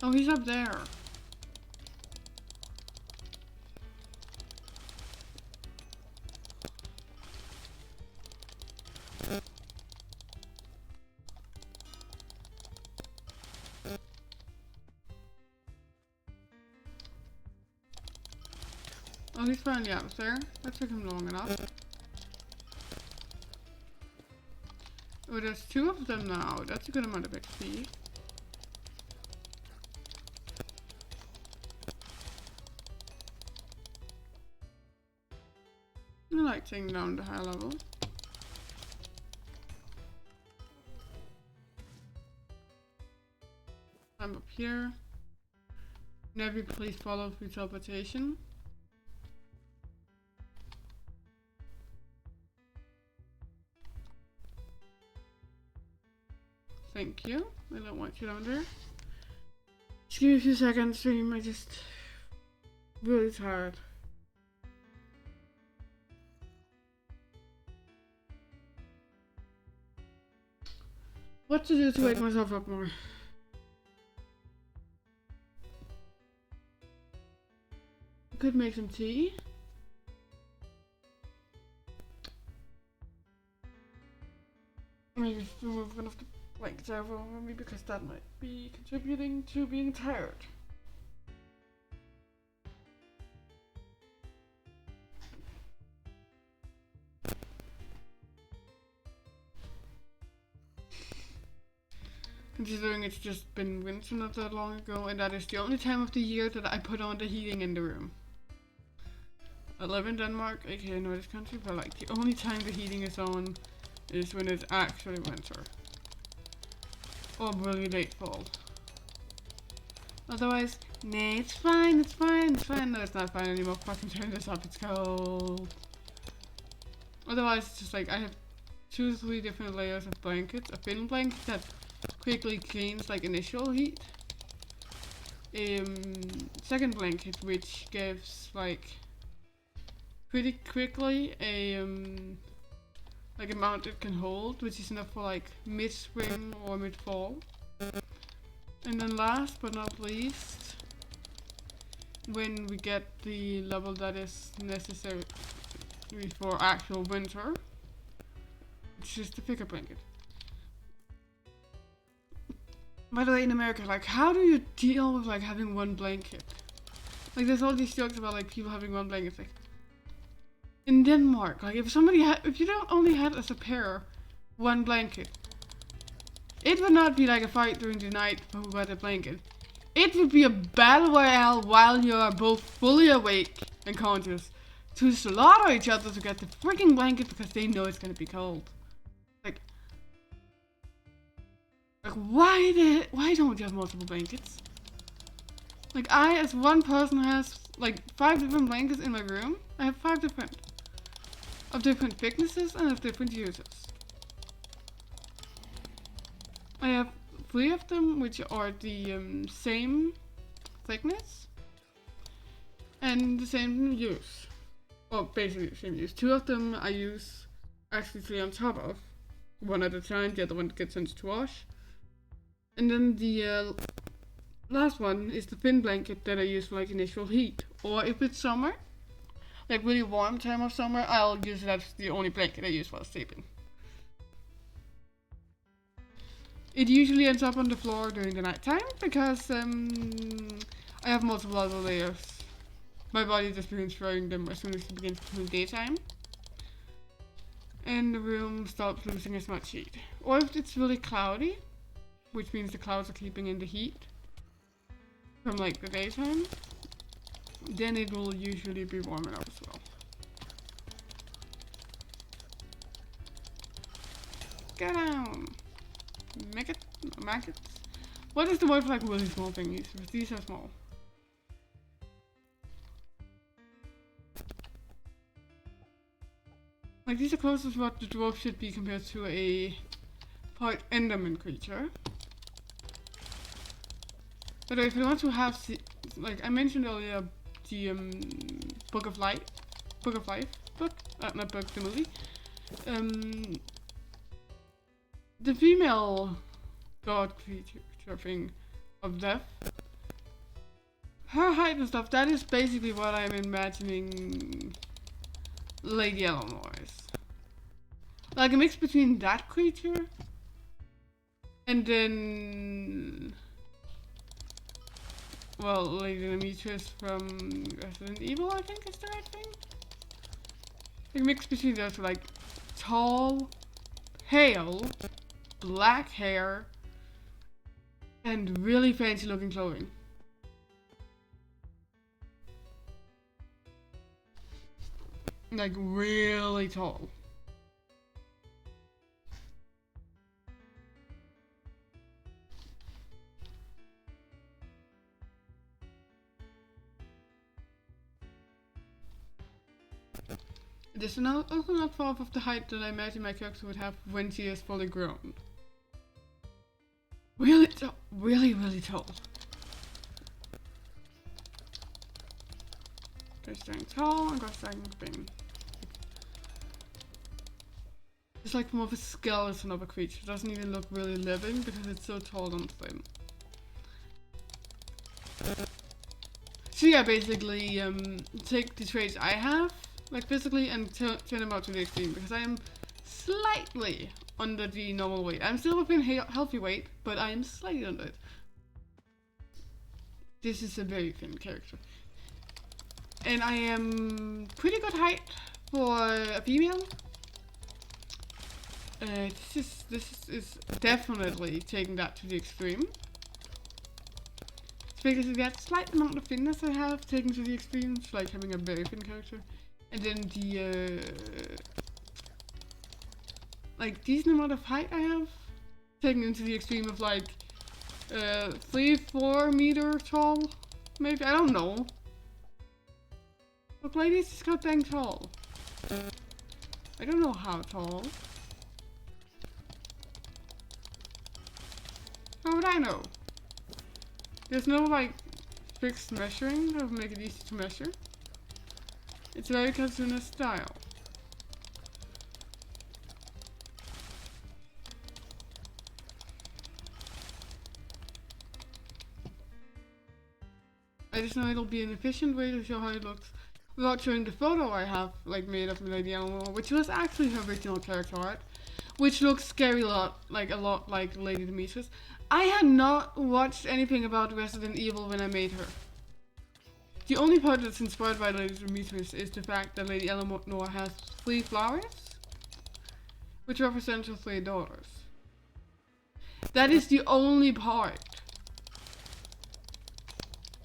Oh, he's up there. Oh, he's finally out there. That took him long enough. Oh, there's 2 of them now. That's a good amount of XP. I like taking down the high level. I'm up here. Never please follow through teleportation. Thank you. I don't want you down there. Just give me a few seconds, stream. I just really tired. What to do to wake myself up more? I could make some tea. Maybe remove one of the blankets over me because that might be contributing to being tired. Considering it's just been winter not that long ago, and that is the only time of the year that I put on the heating in the room. I live in Denmark, aka Nordic country, but like the only time the heating is on is when it's actually winter. Or really late fall. Otherwise, nah, it's fine, it's fine, it's fine. No, it's not fine anymore. Fucking turn this up, it's cold. Otherwise, it's just like I have 2 or 3 different layers of blankets. A thin blanket that quickly cleans like initial heat. Second blanket which gives like pretty quickly a like amount it can hold, which is enough for like mid-spring or mid-fall. And then last but not least, when we get the level that is necessary for actual winter, it's just a thicker blanket. By the way, in America, like, how do you deal with like having one blanket? Like, there's all these jokes about like people having one blanket. Like, in Denmark, like if you don't only had as a pair one blanket, it would not be like a fight during the night for who got a blanket. It would be a battle royale while you are both fully awake and conscious to slaughter each other to get the freaking blanket because they know it's gonna be cold. Like why don't you have multiple blankets? Like I, as one person, has like 5 different blankets in my room. I have 5 different thicknesses and of different uses. I have 3 of them which are the same thickness and the same use. Well, basically the same use. 2 of them I use actually 3 on top of, one at a time. The other one gets into to wash. And then the last one is the thin blanket that I use for like initial heat. Or if it's summer, like really warm time of summer, I'll use it as the only blanket I use while sleeping. It usually ends up on the floor during the night time because I have multiple other layers. My body just begins throwing them as soon as it begins to daytime. And the room stops losing as much heat. Or if it's really cloudy, which means the clouds are keeping in the heat from like the daytime, then it will usually be warm enough as well. Get down! Maggots? What is the word for like really small thingies? Because these are small. Like these are closest to what the dwarf should be compared to a part enderman creature. But if you want to have, like I mentioned earlier, the Book of Life book, not book, the movie. The female god creature thing of death, her height and stuff, that is basically what I'm imagining Lady Eleanor is. Like a mix between that creature and then, well, Lady Demetrius from Resident Evil, I think is the right thing. Like a mix between those, like tall, pale, black hair, and really fancy looking clothing. Like really tall. It is also not far off of the height that I imagine my character would have when she is fully grown. Really tall. Really tall. They're staying tall and got staying thin. It's like more of a skeleton of a creature. It doesn't even look really living because it's so tall and thin. So yeah, basically take the traits I have, like physically, and turn them out to the extreme, because I am slightly under the normal weight. I'm still within healthy weight, but I am slightly under it. This is a very thin character. And I am pretty good height for a female. This is definitely taking that to the extreme. It's because of that slight amount of thinness I have taken to the extreme. It's like having a very thin character. And then the like decent amount of height I have, taken into the extreme of like 3-4 meter tall, maybe, I don't know. Look, ladies, just got dang tall. I don't know how tall. How would I know? There's no like fixed measuring that would make it easy to measure. It's very cartoonish style. I just know it'll be an efficient way to show how it looks without showing the photo I have like made of Lady Eleanor, which was actually her original character art, which looks a lot like Lady Demetrius. I had not watched anything about Resident Evil when I made her. The only part that's inspired by Lady Demetrius is the fact that Lady Eleanor has 3 flowers, which represent her 3 daughters. That is the only part.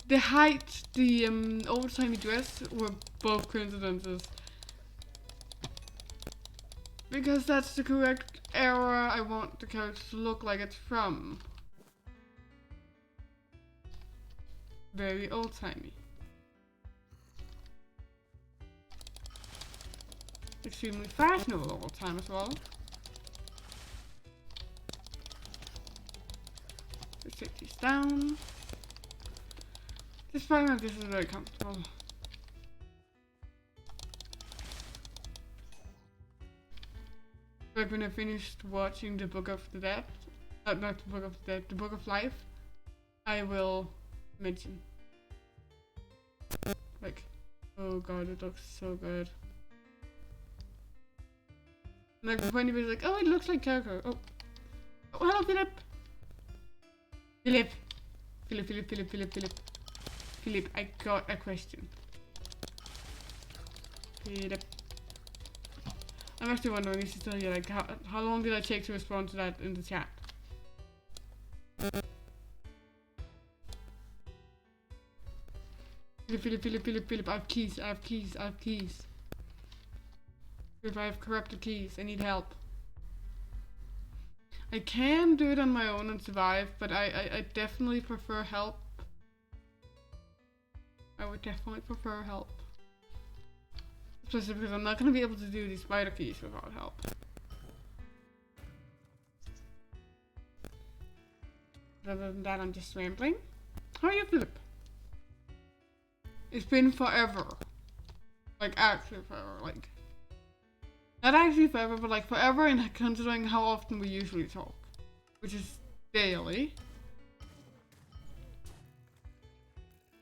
The height, the old-timey dress were both coincidences. Because that's the correct era I want the character to look like it's from. Very old-timey. Extremely fashionable all the time as well. Let's take these down. This find like this is very comfortable. Like when I finished watching the Book of the Dead, not the Book of the Dead, the Book of Life, I will mention. Like, oh god, it looks so good. Like when he was like, oh, it looks like Jericho. Oh, hello, Philip. Philip, I got a question. Philip. I'm actually wondering, is it still here? Like, how long did I take to respond to that in the chat? Philip, I have keys. If I have corrupted keys, I need help. I can do it on my own and survive, but I definitely prefer help. I would definitely prefer help. Especially because I'm not going to be able to do these spider keys without help. Other than that, I'm just rambling. How are you, Philip? It's been forever. Like, actually forever. Like, not actually forever, but like forever, and considering how often we usually talk. Which is daily.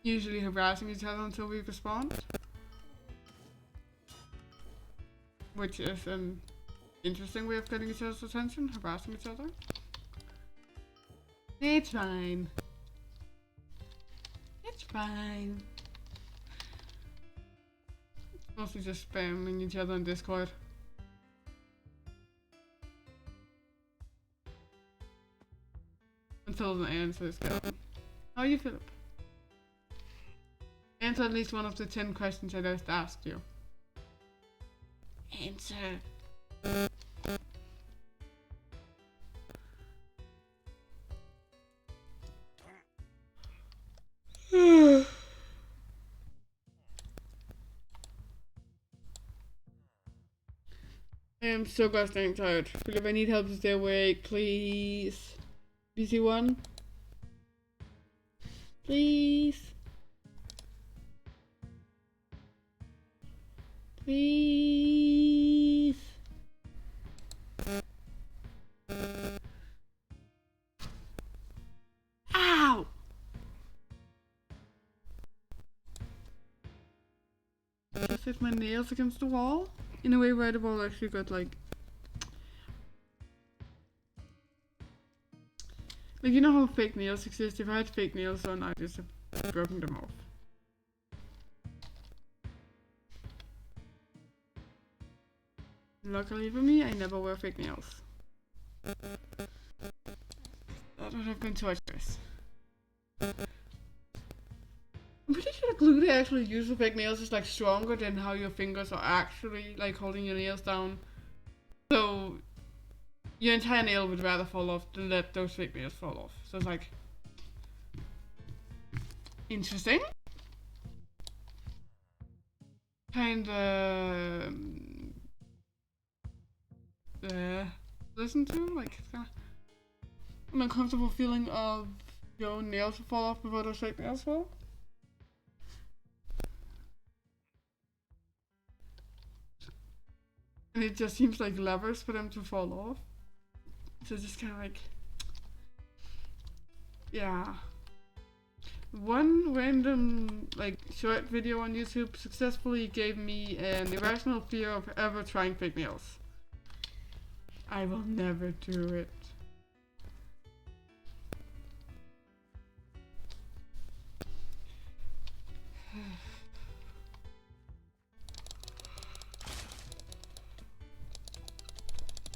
Usually harassing each other until we respond. Which is an interesting way of getting each other's attention, harassing each other. It's fine. It's fine. It's mostly just spamming each other on Discord. Until the answer is given. How are you, Philip? Answer at least one of the 10 questions I just asked you. Answer. I am so goddamn tired. Philip, I need help to stay awake, please. BC1? Please. Please. Ow! Just hit my nails against the wall in a way where the wall actually got like you know how fake nails exist? If I had fake nails on, I'd just have broken them off. Luckily for me, I never wear fake nails. That would have been torturous. I'm pretty sure the glue they actually use for fake nails is like stronger than how your fingers are actually like holding your nails down. So your entire nail would rather fall off than let those fake nails fall off. So it's like interesting. Kinda listen to, like it's kinda an uncomfortable feeling of your own nails fall off before those fake nails fall. And it just seems like levers for them to fall off. So it's just kind of like, yeah. One random like short video on YouTube successfully gave me an irrational fear of ever trying fake nails. I will never do it.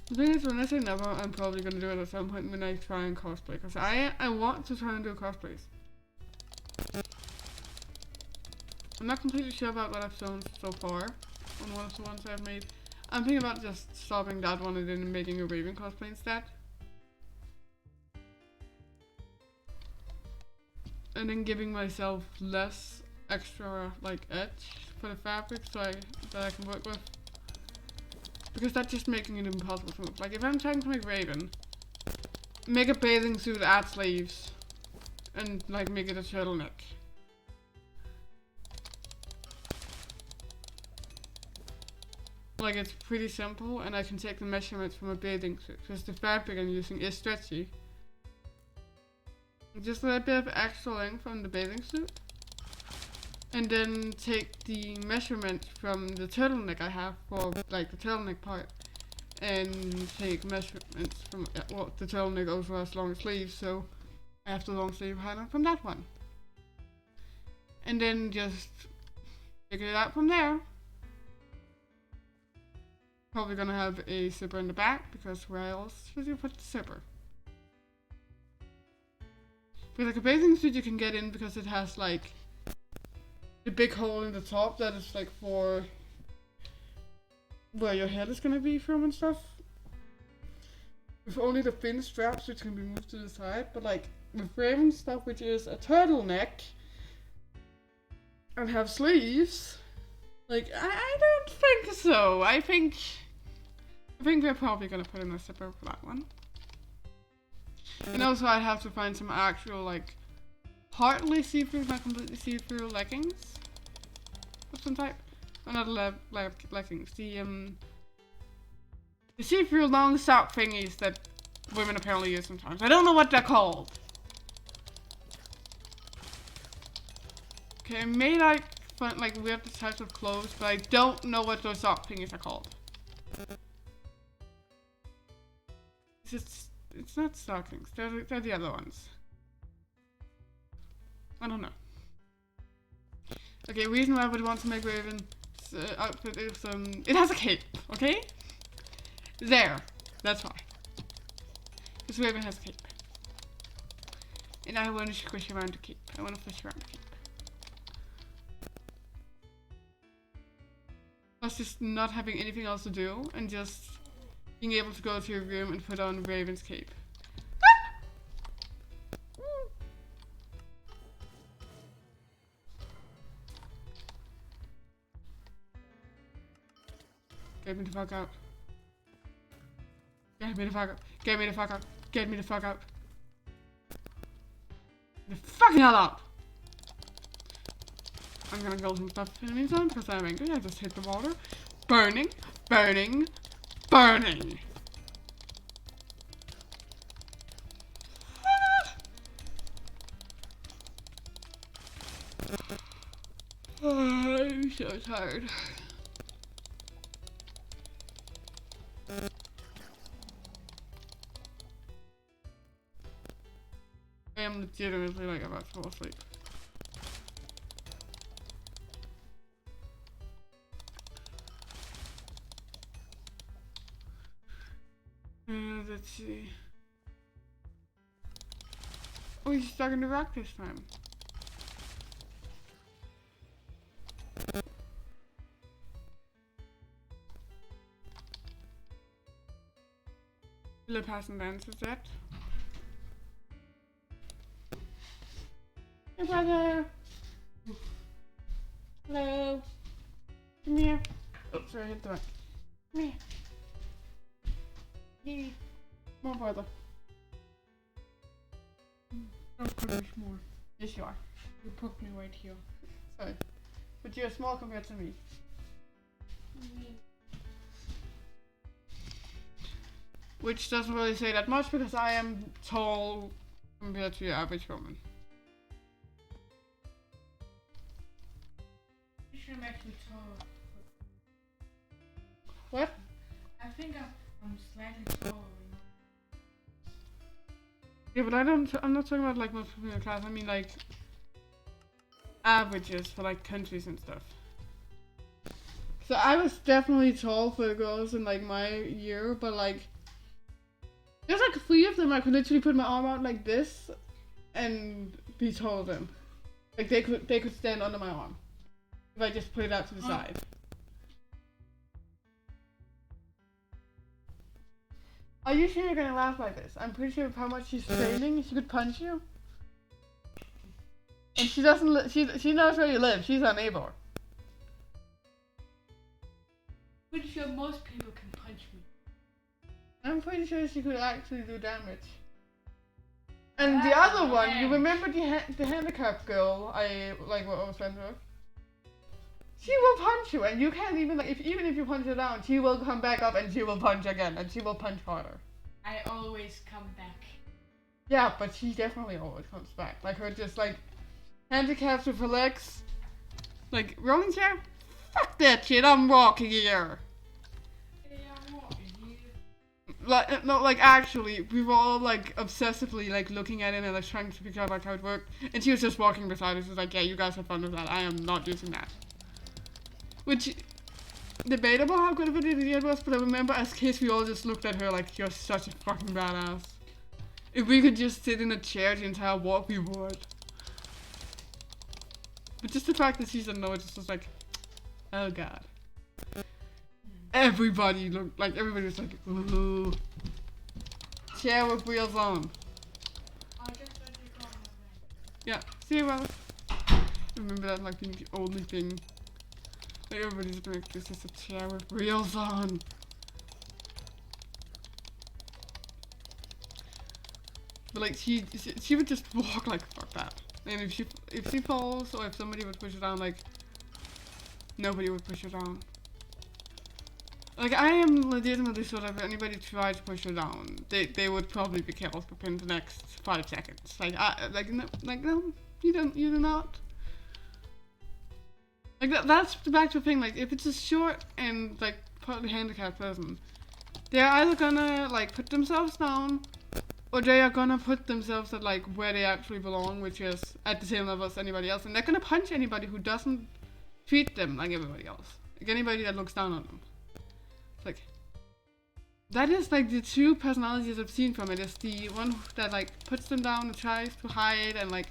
The thing is, when I say never, I'm probably gonna do it at some point when I try and cosplay. Because I want to try and do cosplays. I'm not completely sure about what I've shown so far on one of the ones I've made. I'm thinking about just stopping that one and then making a Raven cosplay instead. And then giving myself less extra like edge for the fabric that I can work with. Because that's just making it impossible to move. Like if I'm trying to make Raven, make a bathing suit, add sleeves, and like make it a turtleneck. Like it's pretty simple, and I can take the measurements from a bathing suit because the fabric I'm using is stretchy. Just a little bit of extra length from the bathing suit, and then take the measurement from the turtleneck I have for like the turtleneck part, and take measurements from well, the turtleneck also has long sleeves, so I have the long sleeve pattern from that one, and then just figure it out from there. Probably gonna have a zipper in the back, because where else should you put the zipper? Because like a bathing suit you can get in because it has like the big hole in the top that is like for where your head is gonna be from and stuff. With only the thin straps which can be moved to the side, but like with Raven stuff which is a turtleneck and have sleeves, like I don't think so. I think we're probably gonna put in a zipper for that one. And also I'd have to find some actual like partly see-through, not completely see-through leggings of some type. Oh, not leggings. The see-through long sock thingies that women apparently use sometimes. I don't know what they're called. Okay, I may like find like weird types of clothes, but I don't know what those sock thingies are called. It's not stockings. They're the other ones. I don't know. Okay, reason why I would want to make Raven's outfit is it has a cape. Okay, there. That's why. Because Raven has a cape, and I want to squish around the cape. I want to fish around the cape. Plus, just not having anything else to do and just being able to go to your room and put on Raven's cape. Get me the fuck out. Get me the fuck out. Get me the fuck out. Get me the fuck out. The fucking hell out! I'm gonna go some stuff in the meantime because I'm angry. I just hit the water. Burning, burning, burning. I'm so tired. I am legitimately like about to fall asleep. Let's see. Oh, he's stuck in the rock this time. Little passing dances that. Hey brother! Hello! Come here. Oh, sorry, I hit the mic. Come here. Hey. More brother. Don't push more. Yes, you are. You put me right here. Sorry. But you're small compared to me. Which doesn't really say that much because I am tall compared to your average woman. I'm actually tall. What? I think I'm slightly tall. Yeah, but I'm not talking about like most people in the class. I mean like averages for like countries and stuff. So I was definitely tall for the girls in like my year, but like there's like 3 of them I could literally put my arm out like this and be taller than them. Like they could stand under my arm if I just put it out to the side. Are you sure you're gonna laugh like this? I'm pretty sure with how much she's training, she could punch you. And she doesn't. She knows where you live. She's our neighbor. Pretty sure most people can punch me. I'm pretty sure she could actually do damage. And the other one, you remember the handicapped girl I like what I was friends with? She will punch you, and you can't even like even if you punch her down, she will come back up and she will punch again, and she will punch harder. I always come back. Yeah, but she definitely always comes back. Like her just like handicaps with her legs, like rolling chair. Fuck that shit! I'm walking here. Yeah, I'm walking here. Like no, like actually, we were all like obsessively like looking at it and like trying to figure out like how it worked, and she was just walking beside us. She was like, "Yeah, you guys have fun with that. I am not using that." Which, debatable how good of an idea it was, but I remember as kids we all just looked at her like, you're such a fucking badass. If we could just sit in a chair the entire walk, we would. But just the fact that she said no, it just was like, oh god. Everybody looked, like everybody was like, ooh. Chair with wheels on. Yeah, see you, brother. I remember that like being the only thing. Like everybody's like, this is a chair with wheels on. But like she would just walk like fuck that. And if she falls or if somebody would push her down, like nobody would push her down. Like I am legitimately sure that if anybody tried to push her down, they would probably be killed within the next 5 seconds. Like no, you do not. Like that's the back to the thing, like if it's a short and like partly handicapped person, they're either gonna like put themselves down or they are gonna put themselves at like where they actually belong, which is at the same level as anybody else, and they're gonna punch anybody who doesn't treat them like everybody else. Like anybody that looks down on them. It's like that is like the 2 personalities I've seen from it. Is the one that like puts them down and tries to hide and like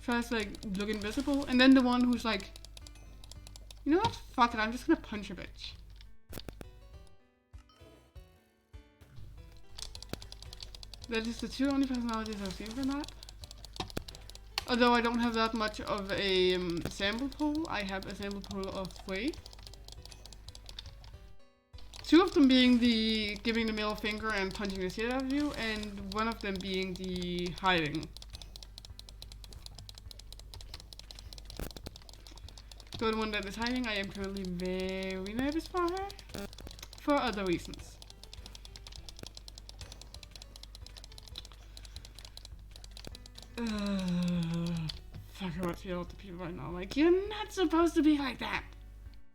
tries to like look invisible, and then the one who's like, you know what? Fuck it, I'm just gonna punch a bitch. That is the 2 only personalities I've seen from that. Although I don't have that much of a sample pool, I have a sample pool of 3. 2 of them being the giving the middle finger and punching the shit out of you, and one of them being the hiding. So the one that is hiding, I am currently very nervous for her. For other reasons. Fuck, I want to yell at the people right now. Like, you're not supposed to be like that.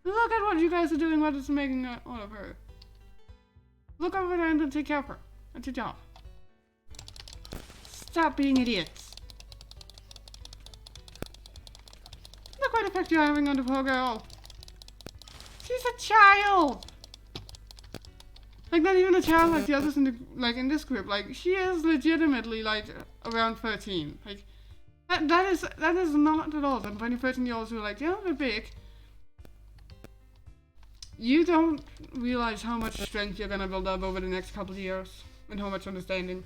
Look at what you guys are doing, what is making all of her. Look over there and take care of her. That's your job. Stop being idiots. Look what effect you're having on the poor girl. She's a child. Like not even a child like the others in the in this group. Like she is legitimately like around 13. Like that is not at all. And 13-year-olds who are like, yeah, they're big. You don't realize how much strength you're gonna build up over the next couple of years. and how much understanding.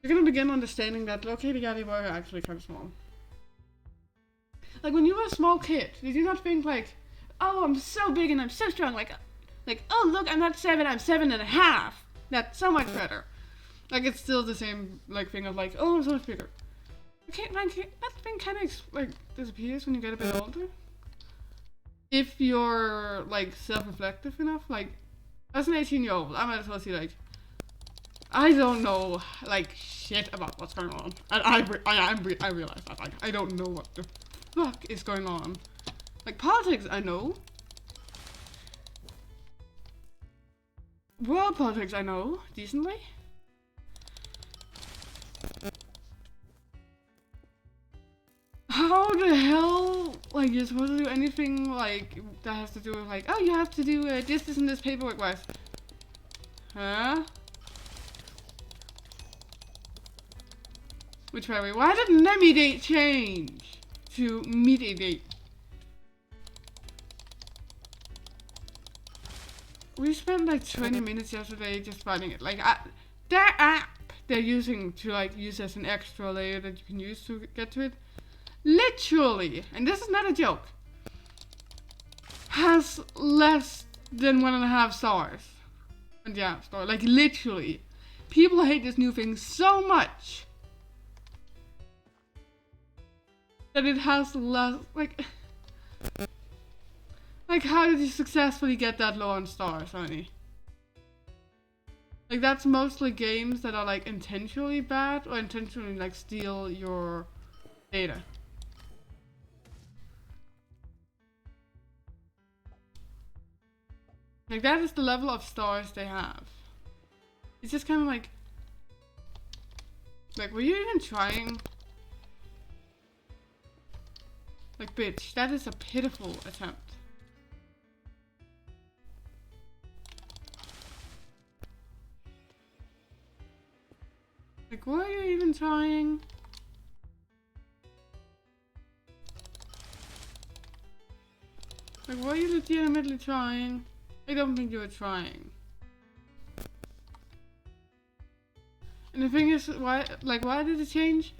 You're gonna begin understanding that okay, the guy were actually kind of small. Like when you were a small kid, did you not think like, oh, I'm so big and I'm so strong, like, oh look, I'm not 7, I'm 7.5. That's so much better. Like it's still the same like thing of like, oh, I'm so much bigger. Okay, like that thing kind of like disappears when you get a bit older. If you're like self-reflective enough, like as an 18-year-old, I might as well see like, I don't know like shit about what's going on, and I realize that like I don't know what the fuck is going on. Like politics, I know. World politics, I know decently. How the hell, like, you're supposed to do anything, like, that has to do with, like, oh, you have to do this, and this paperwork-wise. Huh? Which, by the way, why did Nemi date change to meet a date? We spent, like, 20 minutes yesterday just finding it. Like, that app they're using to, like, use as an extra layer that you can use to get to it, literally, and this is not a joke, has less than 1.5 stars on the App Store. Like literally, people hate this new thing so much that it has less. Like how did you successfully get that low on stars, honey? Like that's mostly games that are like intentionally bad or intentionally like steal your data. Like that is the level of stars they have. It's just kind of like were you even trying? Like bitch, that is a pitiful attempt. Like were you even trying? Like were you legitimately trying? I don't think you were trying. And the thing is, why did it change?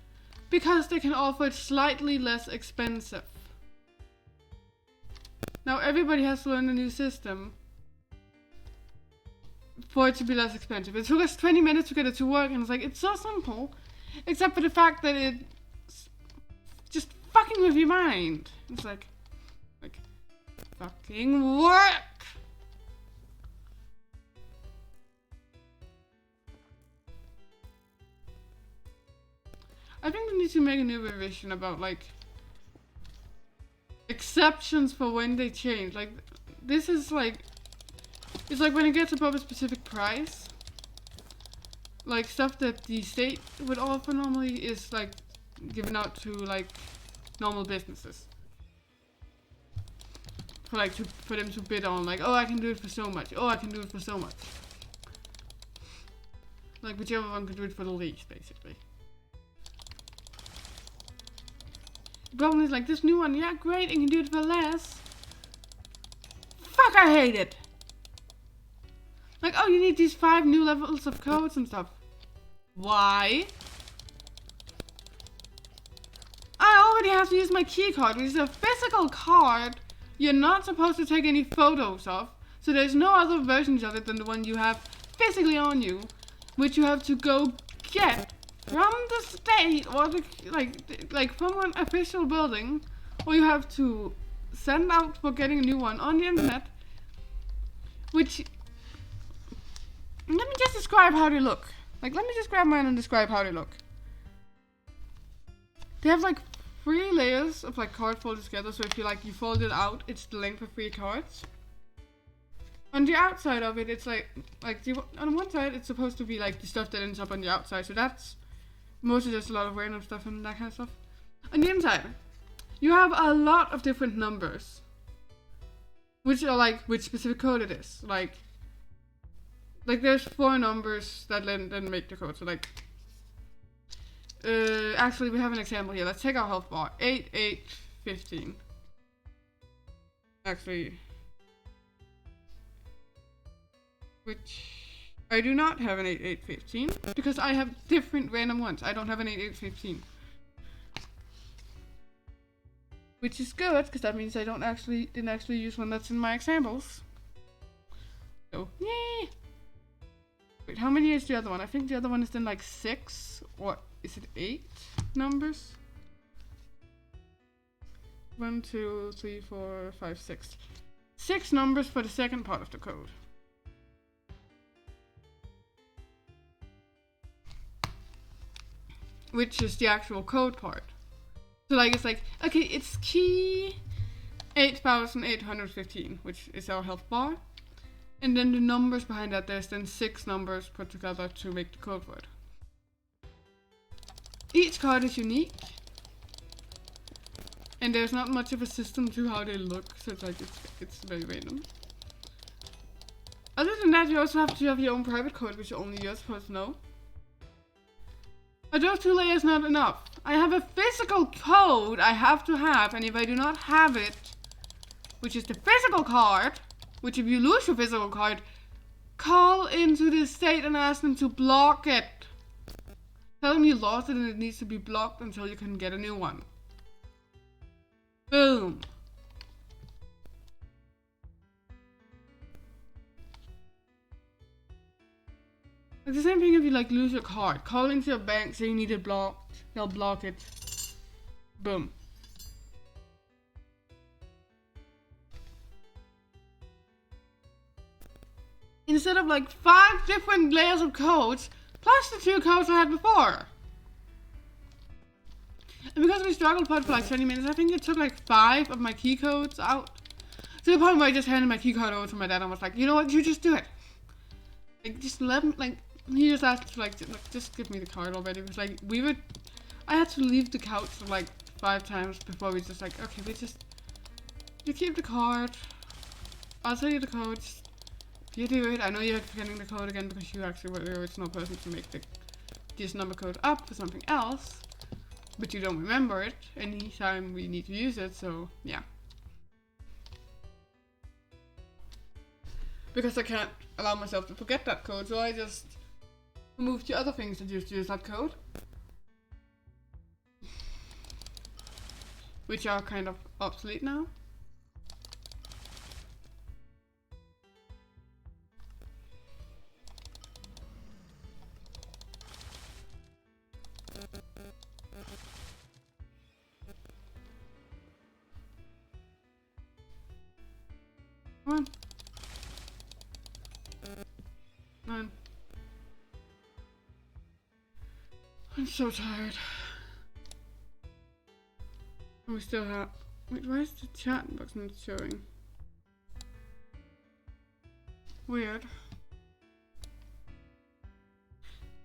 Because they can offer it slightly less expensive. Now everybody has to learn a new system for it to be less expensive. It took us 20 minutes to get it to work, and it's like, it's so simple. Except for the fact that it's just fucking with your mind. It's like fucking work! I think we need to make a new revision about like exceptions for when they change. Like this is like, it's like when it gets above a specific price, like stuff that the state would offer normally is like given out to like normal businesses for like for them to bid on. Like, oh, I can do it for so much. Oh, I can do it for so much. Like whichever one can do it for the least, basically. The problem is like this new one, yeah, great, and can do it for less. Fuck, I hate it. Like, oh, you need these 5 new levels of codes and stuff. Why? I already have to use my key card, which is a physical card you're not supposed to take any photos of. So there's no other versions of it than the one you have physically on you, which you have to go get from the state or the, like from an official building, or you have to send out for getting a new one on the internet. Which, let me just describe how they look. Like, let me just grab mine and describe how they look. They have like 3 layers of like card folded together, so if you fold it out, it's the length of 3 cards. On the outside of it, it's like on one side, it's supposed to be like the stuff that ends up on the outside, so that's mostly just a lot of random stuff and that kind of stuff. On the inside, you have a lot of different numbers, which are like which specific code it is. Like there's 4 numbers that then make the code. So like, actually we have an example here. Let's take our health bar, 8, 8, 15. Actually, which I do not have an 8815 because I have different random ones. I don't have an 8815. Which is good because that means I didn't actually use one that's in my examples. So, yay! Wait, how many is the other one? I think the other one is then like 6 or is it 8 numbers? 1, 2, 3, 4, 5, 6. 6 numbers for the second part of the code. Which is the actual code part. So like it's like, okay, it's key 8815, which is our health bar. And then the numbers behind that, there's then 6 numbers put together to make the code word. Each card is unique. And there's not much of a system to how they look, so it's like it's very random. Other than that, you also have to have your own private code, which only you're supposed to know. Are those 2 layers not enough? I have a physical code I have to have, and if I do not have it, which is the physical card, which if you lose your physical card, call into the state and ask them to block it. Tell them you lost it and it needs to be blocked until you can get a new one. Boom. It's the same thing if you like lose your card. Call into your bank, say you need it blocked. They'll block it. Boom. Instead of like 5 different layers of codes, plus the 2 codes I had before. And because we struggled for like 20 minutes, I think it took like 5 of my key codes out. To the point where I just handed my key card over to my dad and was like, you know what, you just do it. Like, just let me, like, he just asked to like, just give me the card already. Because like, I had to leave the couch like 5 times before we just like, okay, you keep the card. I'll tell you the code. You do it. I know you're forgetting the code again because you actually were the original person to make this number code up for something else. But you don't remember it anytime we need to use it, so yeah. Because I can't allow myself to forget that code, so I just removed the other things that used to use that code. Which are kind of obsolete now. Come on. 9. I'm so tired. And we still have. Wait, why is the chat box not showing? Weird.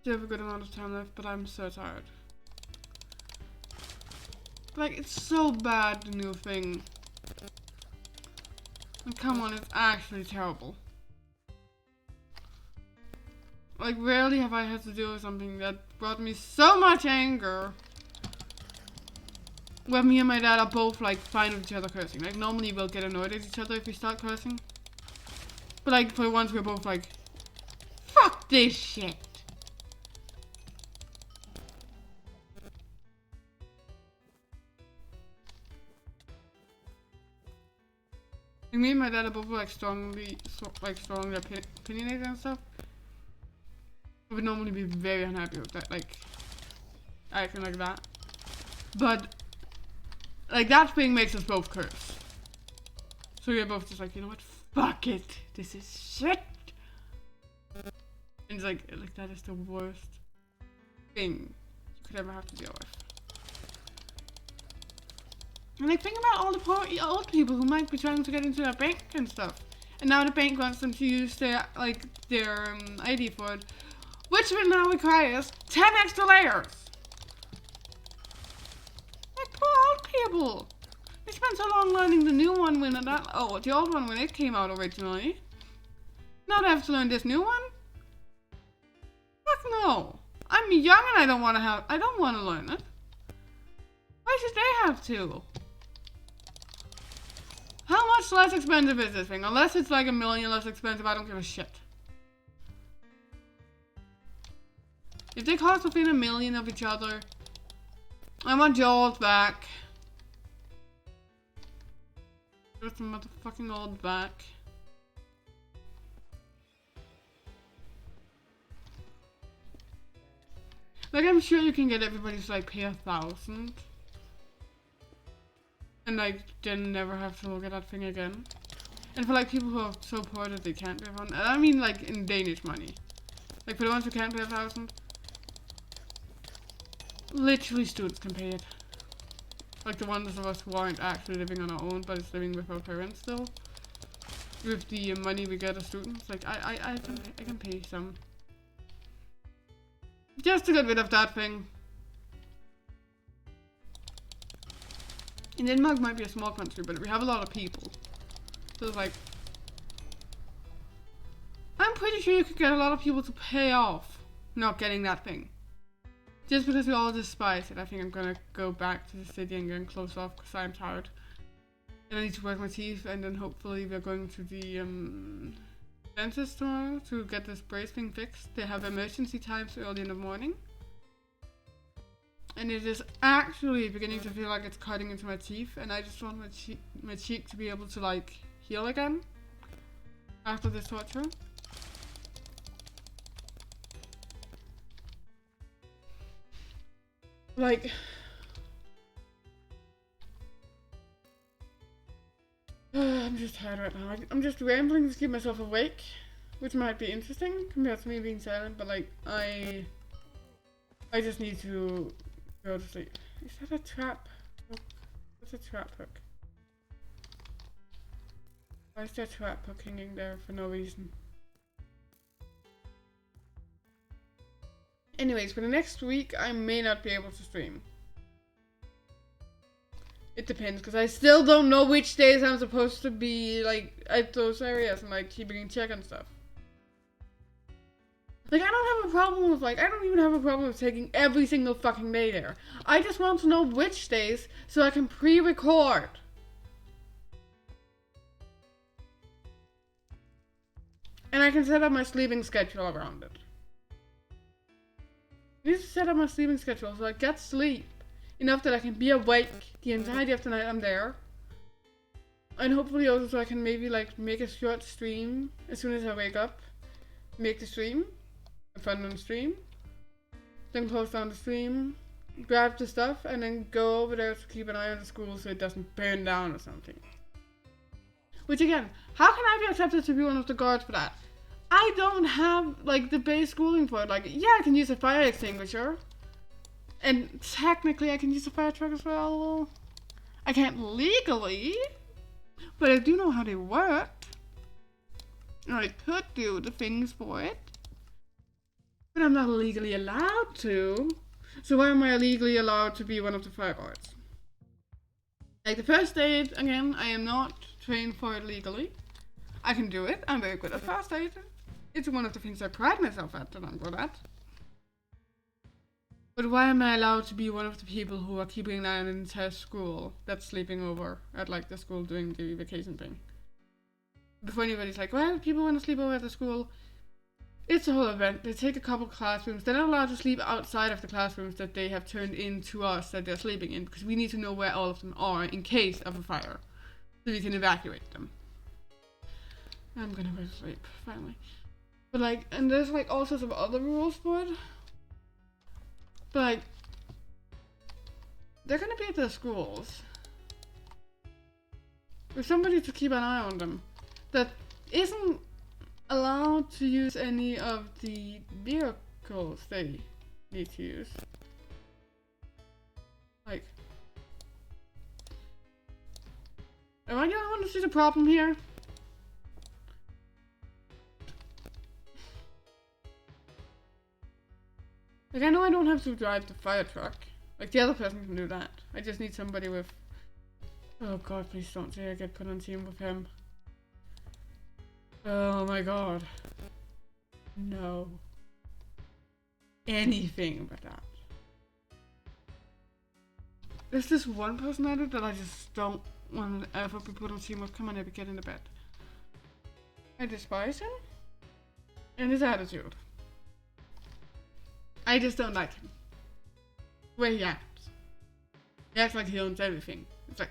Still have a good amount of time left, but I'm so tired. Like, it's so bad, the new thing. And come on, it's actually terrible. Like, rarely have I had to deal with something that brought me so much anger. Where me and my dad are both, like, fine with each other cursing. Like, normally we'll get annoyed at each other if we start cursing. But, like, for once we're both like, fuck this shit. Like, me and my dad are both, like, strongly opinionated and stuff. I would normally be very unhappy with that, like, acting like that. But, like, that thing makes us both curse. So we're both just like, you know what, fuck it, this is shit. And it's like that is the worst thing you could ever have to deal with. And like, think about all the poor old people who might be trying to get into their bank and stuff. And now the bank wants them to use their ID for it. Which now requires 10 extra layers. Like, poor old people. They spent so long learning the new one when the old one when it came out originally. Now they have to learn this new one? Fuck no. I'm young and I don't want to learn it. Why should they have to? How much less expensive is this thing? Unless it's like $1 million less expensive, I don't give a shit. If they cost within 1,000,000 of each other, I want Joel's back. Just the motherfucking old back. Like, I'm sure you can get everybody to like pay 1,000. And like, then never have to look at that thing again. And for like people who are so poor that they can't pay 1,000, I mean like in Danish money. Like for the ones who can't pay 1,000, literally students can pay it. Like the ones of us who aren't actually living on our own, but is living with our parents still. With the money we get as students, like I can pay some. Just to get rid of that thing. And Denmark might be a small country, but we have a lot of people. So it's like, I'm pretty sure you could get a lot of people to pay off not getting that thing. Just because we all despise it, I think I'm gonna go back to the city and get close off because I'm tired. And I need to brush my teeth, and then hopefully we're going to the dentist tomorrow to get this brace thing fixed. They have emergency times early in the morning. And it is actually beginning to feel like it's cutting into my teeth, and I just want my cheek to be able to like heal again after this torture. Like, I'm just tired right now. I'm just rambling to keep myself awake, which might be interesting compared to me being silent, but like, I just need to go to sleep. Is that a trap hook? What's a trap hook? Why is there a trap hook hanging there for no reason? Anyways, for the next week, I may not be able to stream. It depends, because I still don't know which days I'm supposed to be, like, at those areas and, like, keeping in check and stuff. Like, I don't have a problem with, like, I don't even have a problem with taking every single fucking day there. I just want to know which days so I can pre-record. And I can set up my sleeping schedule around it. I need to set up my sleeping schedule so I get sleep enough that I can be awake the entirety of the night I'm there. And hopefully also so I can maybe like make a short stream as soon as I wake up. Make the stream. Have fun on the stream. Then close down the stream. Grab the stuff and then go over there to keep an eye on the school so it doesn't burn down or something. Which again, how can I be accepted to be one of the guards for that? I don't have like the base schooling for it. Like, yeah, I can use a fire extinguisher. And technically I can use a fire truck as well. I can't legally, but I do know how they work. And I could do the things for it. But I'm not legally allowed to. So why am I legally allowed to be one of the fire guards? Like the first aid, again, I am not trained for it legally. I can do it. I'm very good at first aid. It's one of the things I pride myself at that I'm good at. But why am I allowed to be one of the people who are keeping an eye on an entire school that's sleeping over at like the school doing the vacation thing? Before anybody's like, well, people want to sleep over at the school. It's a whole event. They take a couple classrooms. They're not allowed to sleep outside of the classrooms that they have turned into us that they're sleeping in, because we need to know where all of them are in case of a fire, so we can evacuate them. I'm gonna go to sleep, finally. But like, and there's like all sorts of other rules for it. But like, they're gonna be at the schools with somebody to keep an eye on them that isn't allowed to use any of the vehicles they need to use. Like, am I the only one to see the problem here? Like, I know I don't have to drive the fire truck. Like, the other person can do that. I just need somebody with... Oh god, please don't say I get put on team with him. Oh my god. No. Anything but that. There's this one person at it that I just don't want to ever be put on team with. Come on, Abby, get into bed. I despise him. And his attitude. I just don't like him. The way he acts. He acts like he owns everything. It's like,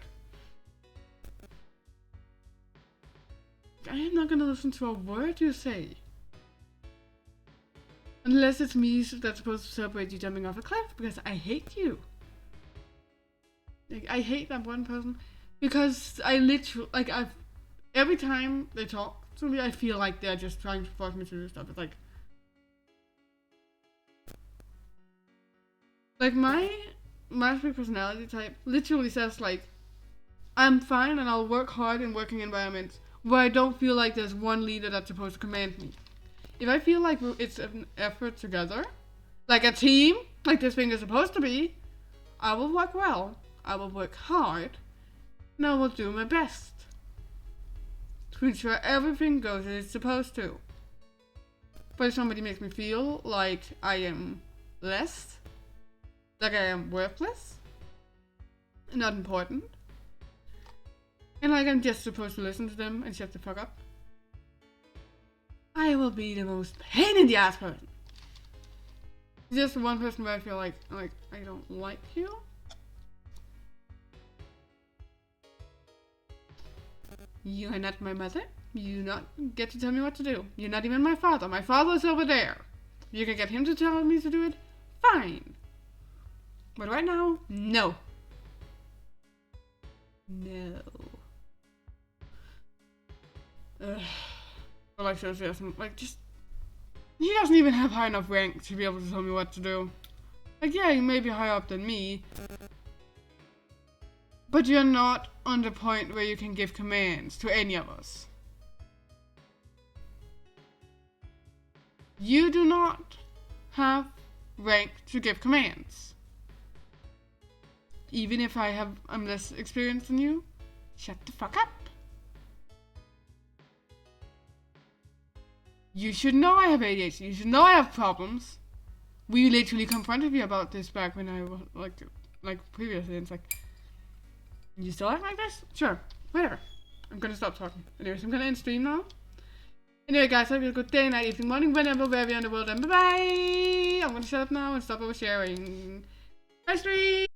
I am not gonna listen to a word you say. Unless it's me that's supposed to celebrate you jumping off a cliff, because I hate you. Like, I hate that one person because I literally, like, every time they talk to me, I feel like they're just trying to force me to do stuff. It's like my personality type literally says, like, I'm fine and I'll work hard in working environments where I don't feel like there's one leader that's supposed to command me. If I feel like it's an effort together, like a team, like this thing is supposed to be, I will work well, I will work hard, and I will do my best to ensure everything goes as it's supposed to. But if somebody makes me feel like I am less, like I am worthless, not important, and like I'm just supposed to listen to them and shut the fuck up, I will be the most pain in the ass person. Just one person where I feel like I don't like you. You are not my mother. You do not get to tell me what to do. You're not even my father. My father's over there. You can get him to tell me to do it. Fine. But right now, no. No. Ugh. But like seriously, like just he doesn't even have high enough rank to be able to tell me what to do. Like yeah, you may be higher up than me, but you're not on the point where you can give commands to any of us. You do not have rank to give commands. Even if I'm less experienced than you, shut the fuck up. You should know I have ADHD. You should know I have problems. We literally confronted me about this back when I was like previously. And it's like, you still act like this? Sure, whatever. I'm gonna stop talking. Anyways, I'm gonna end stream now. Anyway, guys, hope you have a good day, night, evening, morning, whenever, wherever you're in the world, and bye bye. I'm gonna shut up now and stop oversharing. Bye, stream.